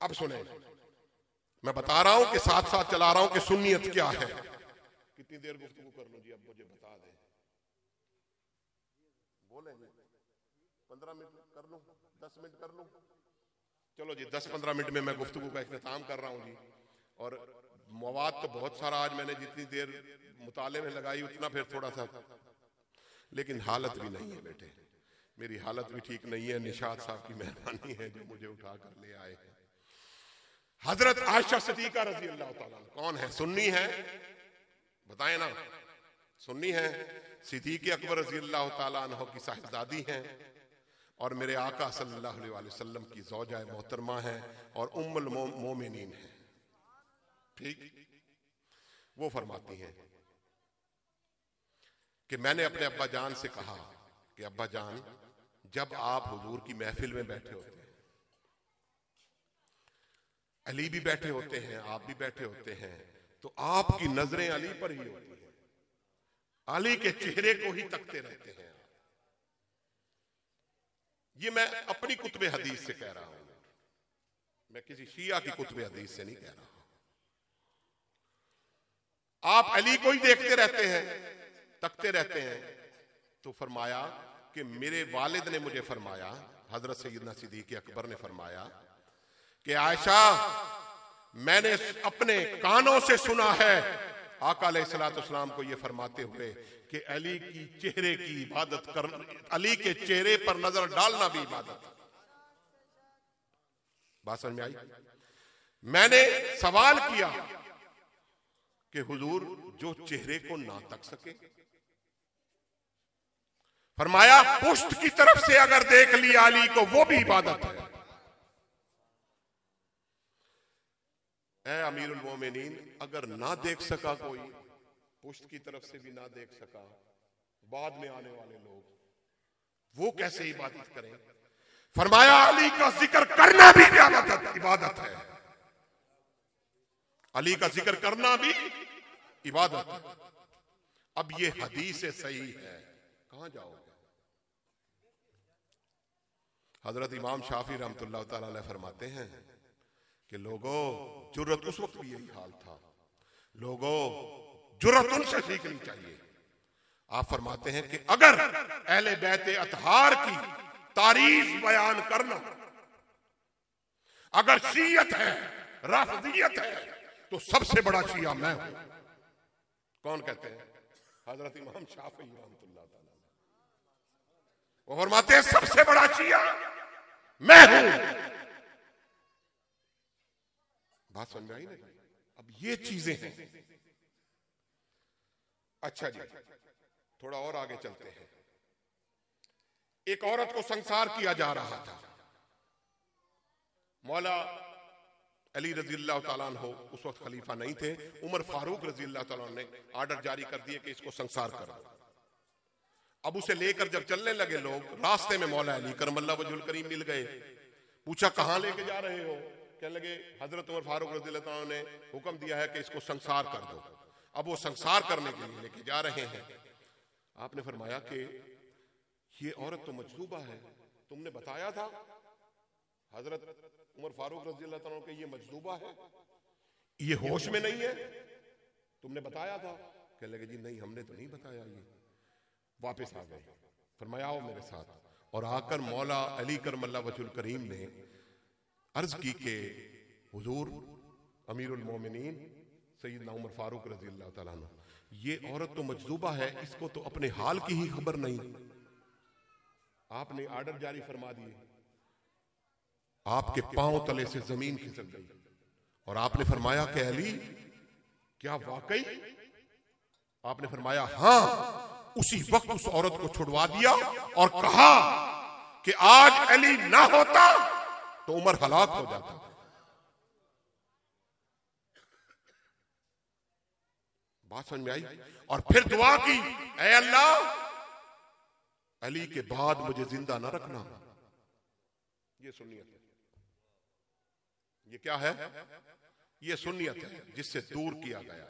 अब सुने, मैं बता रहा हूं कि साथ साथ चला रहा हूं कि सुन्नियत क्या है। कितनी देर गुफ्तगू कर लूं जी, अब मुझे बता दें, बोले जी 15 मिनट कर लूं, 10 मिनट कर लूं? चलो जी 10-15 मिनट में मैं गुफ्तगू का इख्तिताम कर रहा हूं जी। और मवाद तो बहुत सारा आज मैंने जितनी देर मुताले में लगाई उतना फिर थोड़ा सा, लेकिन हालत भी नहीं है बेटे, मेरी हालत भी ठीक नहीं है। निशात साहब की मेहरबानी है जो मुझे उठा कर ले आए हैं। हजरत आयशा सिद्दीका रजी अल्लाह तआला कौन है? सुन्नी है, बताएं ना, सुन्नी है। सिद्दीक अकबर रजी अल्लाह तआला अन्हु की साहिबजादी हैं और मेरे आका सल्लल्लाहु अलैहि वसल्लम की ज़ौजा मोहतरमा है और उम्मुल मोमिनीन है। ठीक, वो फरमाती हैं कि मैंने अपने अब्बा जान से कहा कि अब्बा जान, जब आप हुजूर की महफिल में बैठे होते हैं, अली भी बैठे होते हैं, आप भी बैठे होते हैं, तो आपकी नजरें अली पर ही होती हैं, अली के चेहरे को ही तकते रहते हैं। ये मैं अपनी कुतुबे हदीस से कह रहा हूं, मैं किसी शिया की कुतुबे हदीस से नहीं कह रहा। आप अली को ही देखते रहते हैं, तकते रहते हैं। तो फरमाया कि मेरे वालिद ने मुझे फरमाया, हजरत सैयदना सिद्दीक अकबर ने फरमाया कि आयशा, मैंने अपने कानों से सुना है आका अलैहिस्सलाम को ये फरमाते हुए कि अली की चेहरे की इबादत कर, अली के चेहरे पर नजर डालना भी इबादत। बात समझ में आई? मैंने सवाल किया कि हुजूर, जो चेहरे को ना तक सके, फरमाया पुष्ट की तरफ से अगर देख लिया अली को वो भी इबादत है। ऐ अमीरुल मोमिनीन, अगर ना देख सका कोई, पुष्ट की तरफ से भी ना देख सका, बाद में आने वाले लोग वो कैसे इबादत करें? फरमाया अली का जिक्र करना भी इबादत है, अली का जिक्र करना भी इबादत है। अब ये हदीस सही है, कहां जाओगे? हजरत इमाम शाफी रहमतुल्लाह तआला अलैह फरमाते हैं कि लोगों, जुर्रत, उस वक्त भी यही हाल था, लोगों जुर्रत उनसे सीखनी चाहिए। आप फरमाते हैं कि अगर अहले बैत अतहार की तारीफ बयान करना, अगर शियत है, राफिदियत है, तो सबसे बड़ा शिया मैं हूं। कौन कहते हैं? हजरत इमाम शाफी रहमतुल्लाह तआला। वो फरमाते हैं सबसे बड़ा शिया मैं हूं। बात समझ में आई नहीं? अब ये चीजें हैं। अच्छा जी, थोड़ा और आगे चलते हैं। एक औरत को संसार किया जा रहा था। मौला अली रज़ियल्लाहु ताला अन्हु उस वक्त खलीफा नहीं थे, उमर फारूक रज़ियल्लाहु ताला ने आर्डर जारी कर दिए कि इसको संसार कर दो। अब उसे लेकर जब चलने लगे लोग, रास्ते में मौला अली करमल्लाहु वजहुल करीम मिल गए। पूछा कहां लेके जा रहे हो? कहने लगे हजरत उमर फारूक रज़ियल्लाहु ताला ने हुक्म दिया है कि इसको संसार कर दो। अब वो संसार करने के लिए लेके जा रहे हैं। आपने फरमाया कि ये औरत तो मजलूबा है, तुमने बताया था हजरत उमर फारूक रज़ियल्लाहु ताला के ये मजलूबा है, ये होश में नहीं है, तुमने बताया था। कहने लगे जी नहीं, हमने तो नहीं बताया। ये वापस आ गए। फरमाया आओ मेरे साथ। और आकर मौला अली करमल्लाहु वजहुल करीम ने अर्ज की कि हुजूर अमीरुल मोमिनीन सैयदना उमर फारूक रज़ियल्लाहु ताला अन्हु, ये औरत तो मजलूबा है, इसको तो अपने हाल की ही खबर नहीं। आपने आर्डर जारी फरमा दिए। आपके पांव तले से जमीन खिसक गई और आपने फरमाया कि अली क्या वाकई? आपने फरमाया हां। उसी वक्त उस औरत को छुड़वा दिया और कहा कि आज अली ना होता तो उमर हलाक हो जाता। बात समझ में आई? और फिर दुआ की, ऐ अल्लाह अली के बाद मुझे जिंदा न रखना। ये सुन्नियत है। ये क्या है? ये सुन्नियत है जिससे दूर किया गया,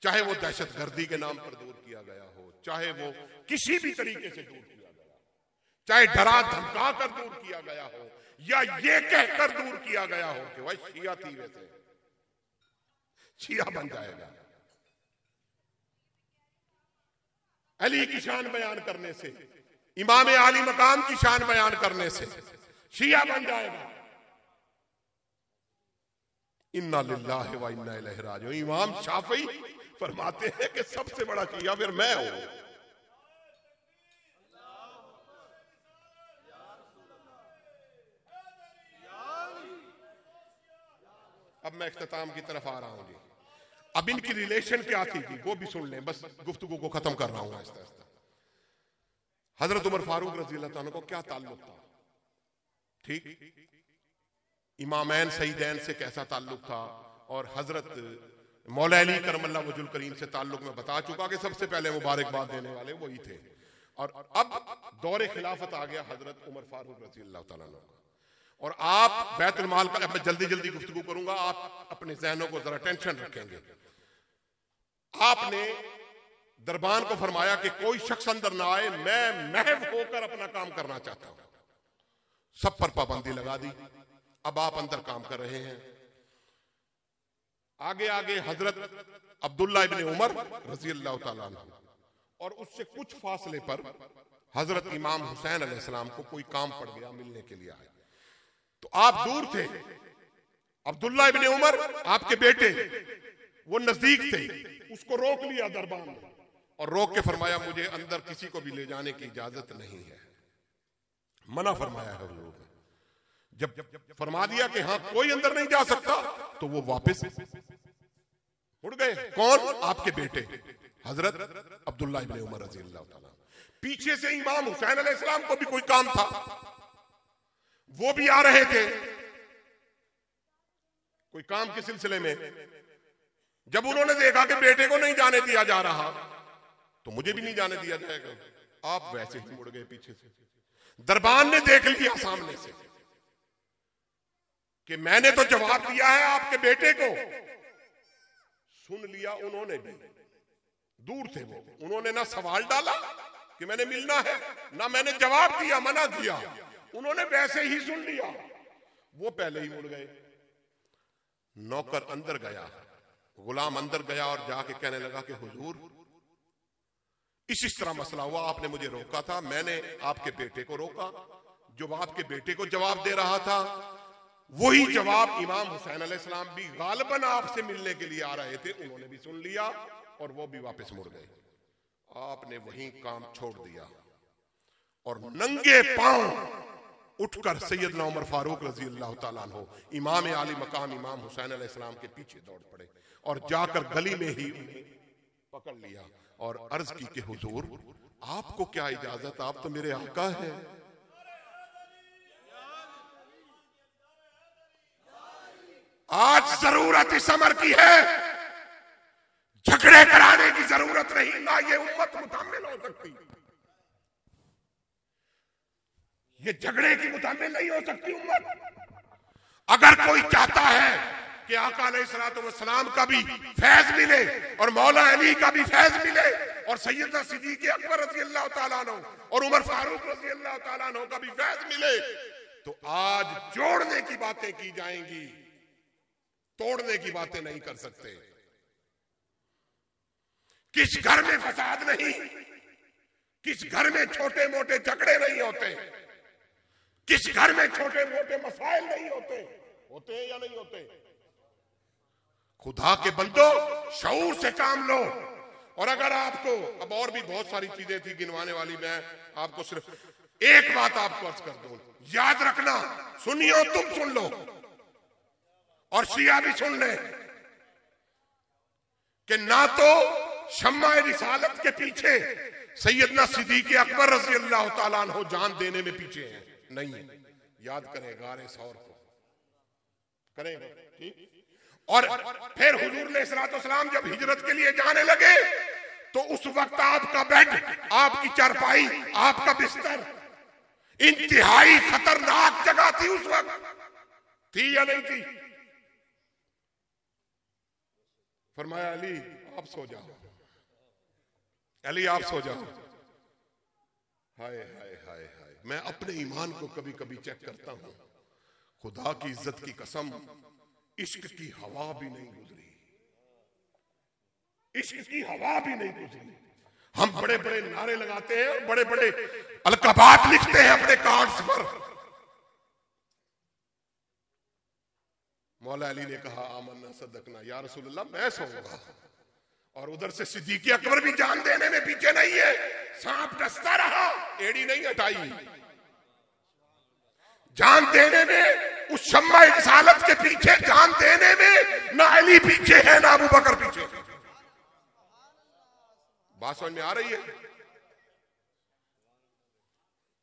चाहे वो दहशतगर्दी के नाम पर दूर किया गया हो, चाहे वो किसी भी तरीके से दूर किया गया, चाहे डरा धमका कर दूर किया गया हो या ये कहकर दूर किया गया हो कि भाई शिया थी, वैसे शिया बन जाएगा। अली की शान बयान करने से, इमाम आली मकाम की शान बयान करने से शिया बन जाएगा। इन्ना लिल्लाहि व इन्ना इलैहि राजिऊन। इमाम शाफी फरमाते हैं कि सबसे बड़ा शिया फिर मैं हूं। अब मैं इख्तिताम की तरफ आ रहा हूं जी। अब इनकी रिलेशन क्या थी जी, वो भी सुन लें, बस गुफ्तगू को खत्म कर रहा हूं आहिस्ता आहिस्ता। हजरत उमर फारूक रजी अल्लाह तआला को क्या ताल्लुक था? ठीक, इमामैन सईदैन से कैसा ताल्लुक था, और हजरत मौला अली करमल्लाहु वजहुल करीम से ताल्लुक में बता चुका कि सबसे पहले मुबारकबाद देने वाले वही थे। और अब दौरे खिलाफत आ गया हजरत उमर फारूक रजी अल्लाह तआला का, और आप बैतुल माल का, मैं जल्दी जल्दी गुफ्तगू करूंगा, आप अपने जहनों को जरा टेंशन रखेंगे। आपने दरबान को फरमाया कि कोई शख्स अंदर ना आए, मैं महव होकर अपना काम करना चाहता हूं। सब पर पाबंदी लगा दी। अब आप अंदर काम कर रहे हैं। आगे आगे हजरत अब्दुल्ला इब्ने उमर रजी अल्लाह तआला अन्हु, और उससे कुछ फासले पर हजरत इमाम हुसैन अलैहिस्सलाम को कोई काम पड़ गया, मिलने के लिए आए। तो आप दूर थे, अब्दुल्ला इब्ने उमर आपके बेटे वो नजदीक थे, उसको रोक लिया दरबार ने, और रोक के फरमाया मुझे अंदर किसी को भी ले जाने की इजाजत नहीं है, मना फरमाया है हुजूर ने। जब फरमा दिया कि हाँ कोई अंदर नहीं जा सकता, तो वो वापस उड़ गए। कौन? आपके बेटे हजरत अब्दुल्ला इब्ने उमर रजी अल्लाह तआला। पीछे से इमाम हुसैन अलैहिस्सलाम को भी कोई काम था, वो भी आ रहे थे कोई काम के सिलसिले में। जब उन्होंने देखा कि बेटे को नहीं जाने दिया जा रहा, तो मुझे भी नहीं जाने दिया जाएगा, आप वैसे ही मुड़ गए पीछे से। दरबान ने देख लिया सामने से कि मैंने तो जवाब दिया है आपके बेटे को, सुन लिया उन्होंने भी, दूर थे वो, उन्होंने ना सवाल डाला कि मैंने मिलना है, ना मैंने जवाब दिया, मना किया, उन्होंने वैसे ही सुन लिया, वो पहले ही मुड़ गए। नौकर अंदर गया, गुलाम अंदर गया और जाके कहने लगा कि हुजूर इस तरह मसला हुआ, आपने मुझे रोका था, मैंने आपके बेटे को रोका, जो आपके बेटे को जवाब दे रहा था वही जवाब इमाम हुसैन अलैहिस्सलाम भी गालिबन आपसे मिलने के लिए आ रहे थे, उन्होंने भी सुन लिया और वो भी वापस मुड़ गए। आपने वहीं काम छोड़ दिया और नंगे पांव उठकर सैयदना उमर फारूक रजी अल्लाह तआला अन्हु इमाम आली मकाम इमाम हुसैन अलैहिस्सलाम के पीछे दौड़ पड़े और जाकर गली में ही उन्हें पकड़ लिया और अर्ज की कि हुजूर आपको क्या इजाजत, आप तो मेरे आका हैं। आज जरूरत इस अमर की है, झगड़े कराने की जरूरत नहीं, ना ये उम्मत मुतम्मिल हो सकती, ये झगड़े की मुतम्मिल नहीं हो सकती उम्मत। अगर कोई चाहता है कि आका अलैहिस्सलाम का भी फैज मिले और मौला अली का भी फैज मिले और सैयदना सिद्दीक़ अकबर रज़ी अल्लाह तआला अन्हु और उमर फारूक रज़ी अल्लाह तआला अन्हु का भी फैज मिले, तो आज जोड़ने की बातें की जाएंगी, तोड़ने की बातें नहीं कर सकते। किस घर में फसाद नहीं, किस घर में छोटे मोटे झगड़े नहीं होते, किस घर में छोटे मोटे मसाइल नहीं होते, होते हैं या नहीं होते? खुदा के बंदो शऊर से काम लो। और अगर आपको, अब और भी बहुत सारी चीजें थी गिनवाने वाली, मैं आपको सिर्फ एक बात आपको अर्ज कर दूं, याद रखना, सुनियो तुम सुन लो और शिया भी सुन ले कि ना तो शम्मा रिसालत के पीछे सैयदना सिद्दीक़ अकबर रज़ी अल्लाह तआला अन्हु जान देने में पीछे हैं, नहीं, याद करें गारे सौर को करेंगे, ठीक। और फिर हुजूर अलैहिस्सलाम जब हिजरत के लिए जाने लगे तो उस वक्त आपका बेड, आपकी चारपाई, आपका बिस्तर इंतहाई खतरनाक जगह थी, उस वक्त थी या नहीं थी? फरमाया अली आप सो जाओ, अली आप सो जाओ। हाय हाय हाय हाय, मैं अपने ईमान को कभी कभी चेक करता हूं, खुदा की इज्जत की कसम, इश्क की हवा भी नहीं गुजरी, इश्क की हवा भी नहीं गुजरी। हम बड़े बड़े नारे लगाते हैं और बड़े बड़े अलकाबात लिखते हैं अपने कार्ड्स पर। मौला अली ने कहा आमन्ना सदकना या रसूलल्लाह, मैं सोऊंगा। और उधर से सिद्दीक अकबर भी जान देने में पीछे नहीं है, सांप डसता रहा, एड़ी नहीं हटाई। जान देने में, उस शम्मा रिसालत के पीछे जान देने में ना अली पीछे है ना अबू बकर पीछे। बात समझ में आ रही है?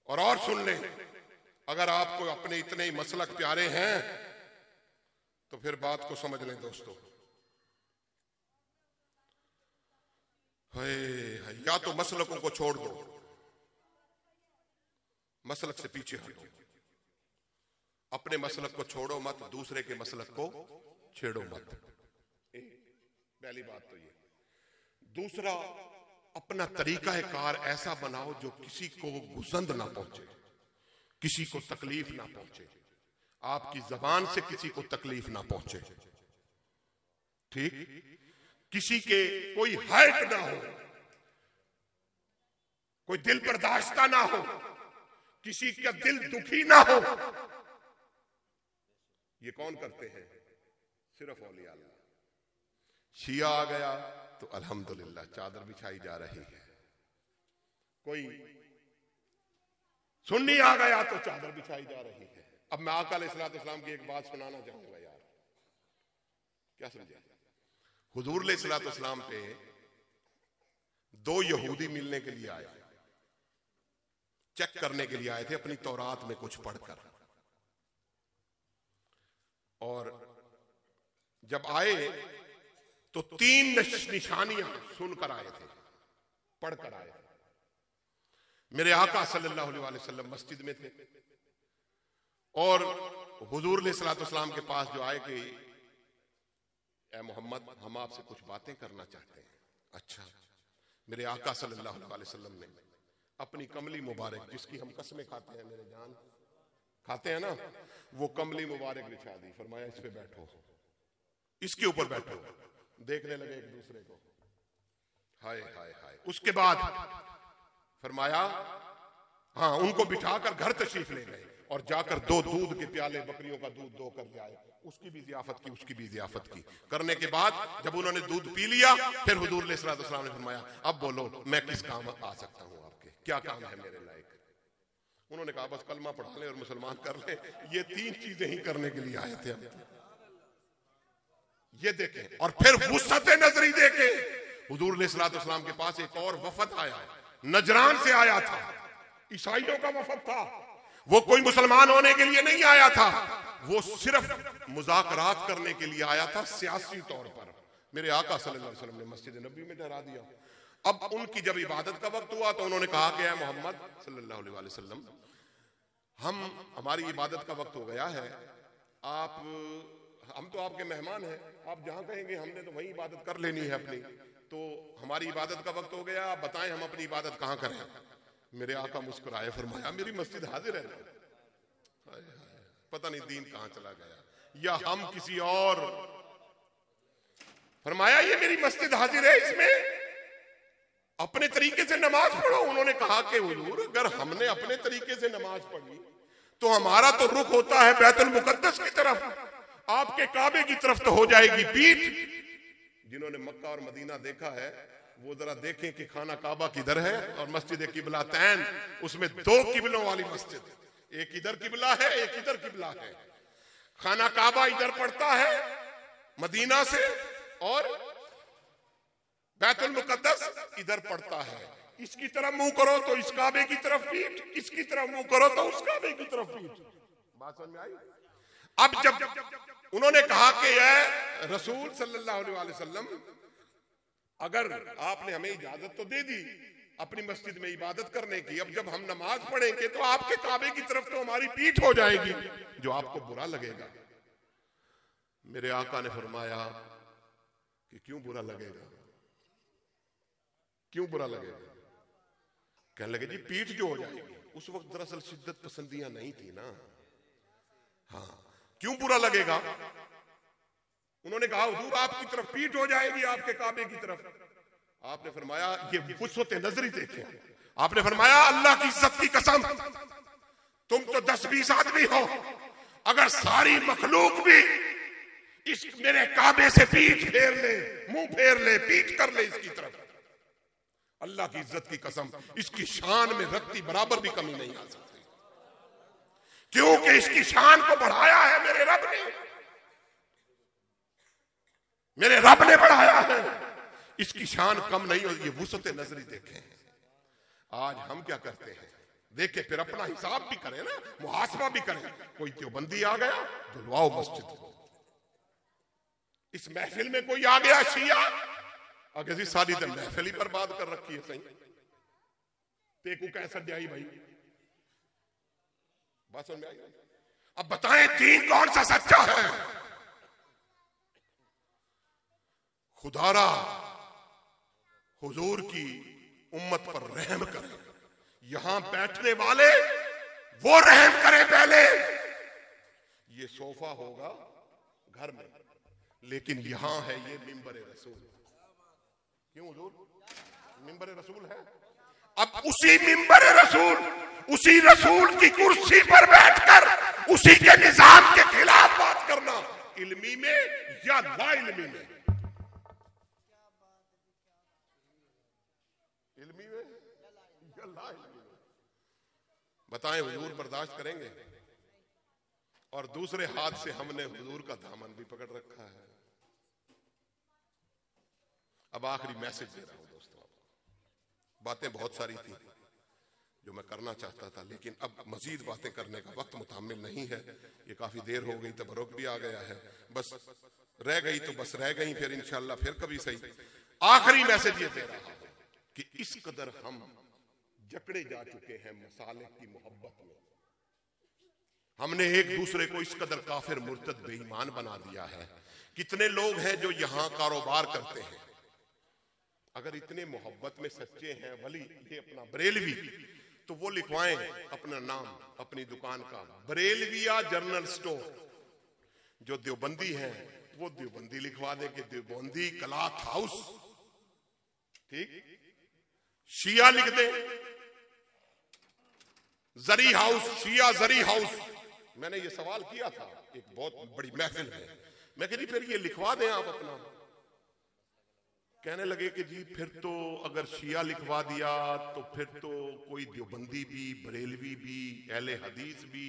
और सुन लें, अगर आपको अपने इतने ही मसलक प्यारे हैं तो फिर बात को समझ लें दोस्तों। या तो मसलकों को छोड़ दो, मसलक से पीछे हटो। अपने मसलक को छोड़ो मत, दूसरे के मसलक को छेड़ो मत। पहली बात तो ये। दूसरा, अपना तरीका कार ऐसा बनाओ जो किसी को गुजंद ना पहुंचे, किसी को तकलीफ ना पहुंचे, आपकी जबान से किसी को तकलीफ ना पहुंचे। ठीक? किसी के कोई हर्ट ना हो, कोई दिल बर्दाश्ता ना हो, किसी का दिल दुखी ना हो। ये कौन करते हैं? सिर्फ औलिया अल्लाह। शिया आ गया तो अल्हम्दुलिल्लाह चादर बिछाई जा रही है, कोई सुन्नी आ गया तो चादर बिछाई जा रही है। अब मैं आका अलैहिस्सलाम की एक बात सुनाना चाहूंगा यार, क्या समझे? हुजूर अलैहिस्सलाम पे 2 यहूदी मिलने के लिए आए, चेक करने के लिए आए थे अपनी तौरात में कुछ पढ़कर। और जब आए तो 3 निशानियां सुनकर आए थे, पढ़कर आए थे। मेरे आका सल्लल्लाहु अलैहि वसल्लम मस्जिद में थे और हुजूर अलैहिस्सलाम के पास जो आए कि ए मोहम्मद, हम आपसे कुछ बातें करना चाहते हैं। अच्छा। मेरे आका सल्लल्लाहु अलैहि वसल्लम ने अपनी कमली मुबारक, जिसकी हम कसमें खाते हैं, मेरे जान खाते हैं ना, वो कमली मुबारक बिछा दी। फरमाया इस पे बैठो, इसके ऊपर बैठो। देखने लगे एक दूसरे को, हाय हाय हाय। उसके बाद फरमाया हाँ, उनको बिठाकर घर तशरीफ ले गए और जाकर 2 दूध के प्याले बकरियों का दूध दो कर ले आए। उसकी भी जियाफत की, उसकी भी जियाफत की। करने के बाद जब उन्होंने दूध पी लिया, फिर हुजूर अलैहिस्सलाम ने फरमाया अब बोलो मैं किस काम आ सकता हूं, आपके क्या काम है मेरे लायक? उन्होंने कहा बस कलमा पढ़ा ले और मुसलमान कर ले। ये 3 चीजें ही करने के लिए आए थे हम। ये देखें। और फिर वुसअत नजरी देखें। हुजूर अलैहिस्सलाम के पास एक और वफद आया, नजरान से आया था, ईसाइयों का वफद था। वो कोई मुसलमान होने के लिए नहीं आया था, वो सिर्फ मुज़ाकरात करने के लिए आया था, सियासी तौर पर। मेरे आका सल्लल्लाहु अलैहि वसल्लम ने मस्जिद नबी में ठहरा दिया। अब उनकी जब इबादत का वक्त हुआ तो उन्होंने कहा कि मोहम्मद सल्लल्लाहु अलैहि वसल्लम, हमारी इबादत का वक्त हो गया है, हम तो आपके मेहमान हैं, आप जहां कहेंगे हमने तो वहीं इबादत कर लेनी है अपनी। तो हमारी इबादत का वक्त हो गया, आप बताएं हम अपनी इबादत कहां करें? मेरे आका मुस्कुराए, फरमाया मेरी मस्जिद हाजिर है ना। पता नहीं दीन कहां चला गया, या हम किसी और। फरमाया ये मेरी मस्जिद हाजिर है, इसमें अपने तरीके से नमाज पढ़ो। उन्होंने कहा कि हुजूर अगर हमने अपने तरीके से नमाज पढ़ी तो हमारा तो रुख होता है बैतुल मुकद्दस की तरफ, आपके काबे की तरफ तो हो जाएगी पीठ। जिन्होंने मक्का और मदीना देखा है वो जरा देखें कि खाना काबा किधर है और मस्जिद किबला तैन, उसमें 2 किबलों वाली मस्जिद, एक इधर किबला है एक इधर किबला है। खाना काबा इधर पड़ता है मदीना से और बैतुल मुकद्दस इधर पड़ता है। इसकी तरफ मुंह करो तो इस काबे की तरफ पीठ, इसकी तरफ मुंह करो तो उस काबे की तरफ पीठ। बात समझ में आई? अब जब उन्होंने कहा कि ये रसूल सल्लल्लाहु अलैहि वसल्लम, अगर आपने हमें इजाजत तो दे दी अपनी मस्जिद में इबादत करने की, अब जब हम नमाज पढ़ेंगे तो आपके काबे की तरफ तो हमारी पीठ हो जाएगी, जो आपको बुरा लगेगा। मेरे आका ने फरमाया कि क्यों बुरा लगेगा, क्यों बुरा लगेगा? कहने लगे जी पीठ जो हो जाएगी। उस वक्त दरअसल शिद्दत पसंदियां नहीं थी ना। हाँ, क्यों बुरा लगेगा? उन्होंने कहा हुजूर आपकी तरफ पीठ हो जाएगी, आपके काबे की तरफ। आपने फरमाया ये वुसअत नजरी देखे, आपने फरमाया अल्लाह की इज्जत की कसम, तुम तो 10-20 आदमी हो, अगर सारी मखलूक भी इस मेरे काबे से पीठ फेर ले, मुंह फेर ले, पीठ कर ले इसकी तरफ, अल्लाह की इज्जत की कसम इसकी शान में रत्ती बराबर भी कमी नहीं आ सकती, क्योंकि इसकी शान को बढ़ाया है मेरे रब ने, मेरे रब ने बढ़ाया है, इसकी शान कम नहीं होगी। ये वुसअत नजरी देखें। आज हम क्या करते हैं, देखे फिर अपना हिसाब भी करें ना, मुहासबा भी करें। कोई देवबंदी आ गया, धुलवाओ मस्जिद को। इस महफिल में कोई आ गया शिया, अगर जी सारी दिन महफिल ही बर्बाद कर रखी है सही, तेकू कैसा जाई भाई, बात समझ में आई? अब बताएं दीन कौन सा सच्चा है? खुदारा हुजूर की उम्मत पर रहम करें, यहां बैठने वाले वो रहम करें पहले। ये सोफा होगा घर में, लेकिन यहां है ये मिंबर रसूल। क्यों हुजूर मिंबर रसूल है? अब उसी मिंबर रसूल, उसी रसूल की कुर्सी पर बैठकर उसी के निजाम के खिलाफ बात करना, इल्मी में या ला इल्मी में? इल्मी में या ला इल्मी में? बताएं हुजूर बर्दाश्त करेंगे? और दूसरे हाथ से हमने हुजूर का दामन भी पकड़ रखा है। अब आखिरी मैसेज दे रहा हूं दोस्तों, बातें बहुत सारी थी जो मैं करना चाहता था, लेकिन अब मजीद बातें करने का वक्त मुतामिल नहीं है। ये काफी देर हो गई, तबरुक भी आ गया है, बस रह गई तो बस रह गई, फिर इंशाअल्लाह फिर कभी सही। आखिरी मैसेज ये दे रहा हूं कि इस कदर हम जकड़े जा चुके हैं मसाले की मोहब्बत में, हमने एक दूसरे को इस कदर काफिर मुर्तद बेईमान बना दिया है। कितने लोग हैं जो यहां कारोबार करते हैं, अगर इतने मोहब्बत में सच्चे हैं वली, ये अपना बरेलवी, तो वो लिखवाएं अपना नाम अपनी दुकान का, बरेलविया जनरल स्टोर। जो देवबंदी हैं वो देवबंदी लिखवा दे कि देवबंदी क्लॉथ हाउस, ठीक। शिया लिख दे जरी हाउस, शिया जरी हाउस। मैंने ये सवाल किया था एक बहुत बड़ी महफिल में, मैं कह रही फिर ये लिखवा दें आप अपना। कहने लगे कि जी फिर तो अगर शिया लिखवा दिया तो फिर तो कोई देवबंदी भी, बरेलवी भी, अहले हदीस भी,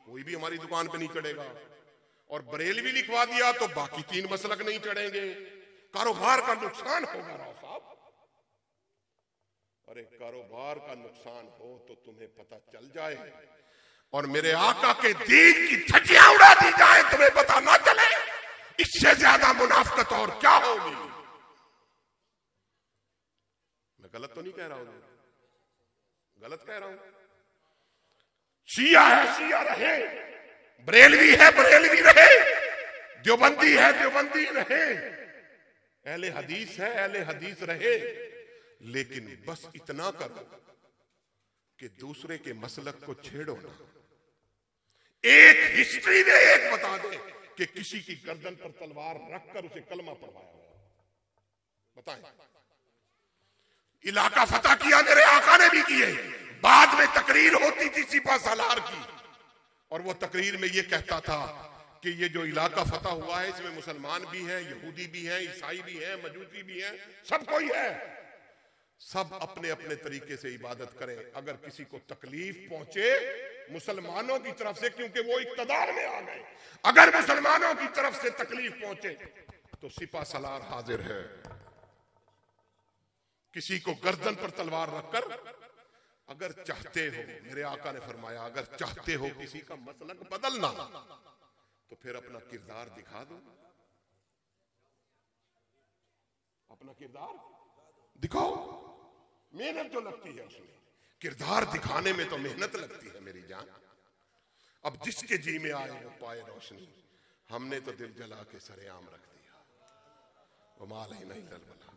कोई भी हमारी दुकान पे नहीं चढ़ेगा, और बरेलवी लिखवा दिया तो बाकी 3 मसलक नहीं चढ़ेंगे, कारोबार का नुकसान होगा। राव साहब, अरे कारोबार का नुकसान हो तो तुम्हें पता चल जाए, और मेरे आका के दीन की धज्जियां उड़ा दी जाए तुम्हें पता ना चले, इससे ज्यादा मुनाफिकत और क्या होगी? मैं गलत तो नहीं कह रहा हूं? गलत कह रहा हूं? शिया है शिया रहे, बरेलवी है बरेलवी रहे, देवबंदी है देवबंदी रहे, अहले हदीस है अहले हदीस रहे, लेकिन बस इतना करो कि दूसरे के मसलक को छेड़ो ना। एक हिस्ट्री में एक बता दे कि किसी की गर्दन पर तलवार रखकर उसे कलमा पढ़वाया हुआ, बताएं। इलाका फतह किया मेरे आका ने भी किए, बाद में तकरीर होती थी सिपा सालार की, और वो तकरीर में ये कहता था कि ये जो इलाका फतह हुआ है इसमें मुसलमान भी हैं, यहूदी भी हैं, ईसाई भी हैं, मजूसी भी हैं, सब कोई है, सब अपने अपने तरीके से इबादत करें। अगर किसी को तकलीफ पहुंचे मुसलमानों की तरफ से, क्योंकि वो इक्तदार में आ गए, अगर मुसलमानों की तरफ से तकलीफ पहुंचे तो सिपा सलार हाजिर है। किसी को गर्दन पर तलवार रखकर, अगर चाहते हो, मेरे आका ने फरमाया अगर चाहते हो किसी का मसलक बदलना तो फिर अपना किरदार दिखा दो, अपना किरदार दिखाओ। मेहनत जो लगती है उसमें, किरदार दिखाने में तो मेहनत लगती है मेरी जान। अब जिसके जी में आए वो पाए रोशनी, हमने तो दिल जला के सरेआम रख दिया। वो माल ही नहीं ललबला।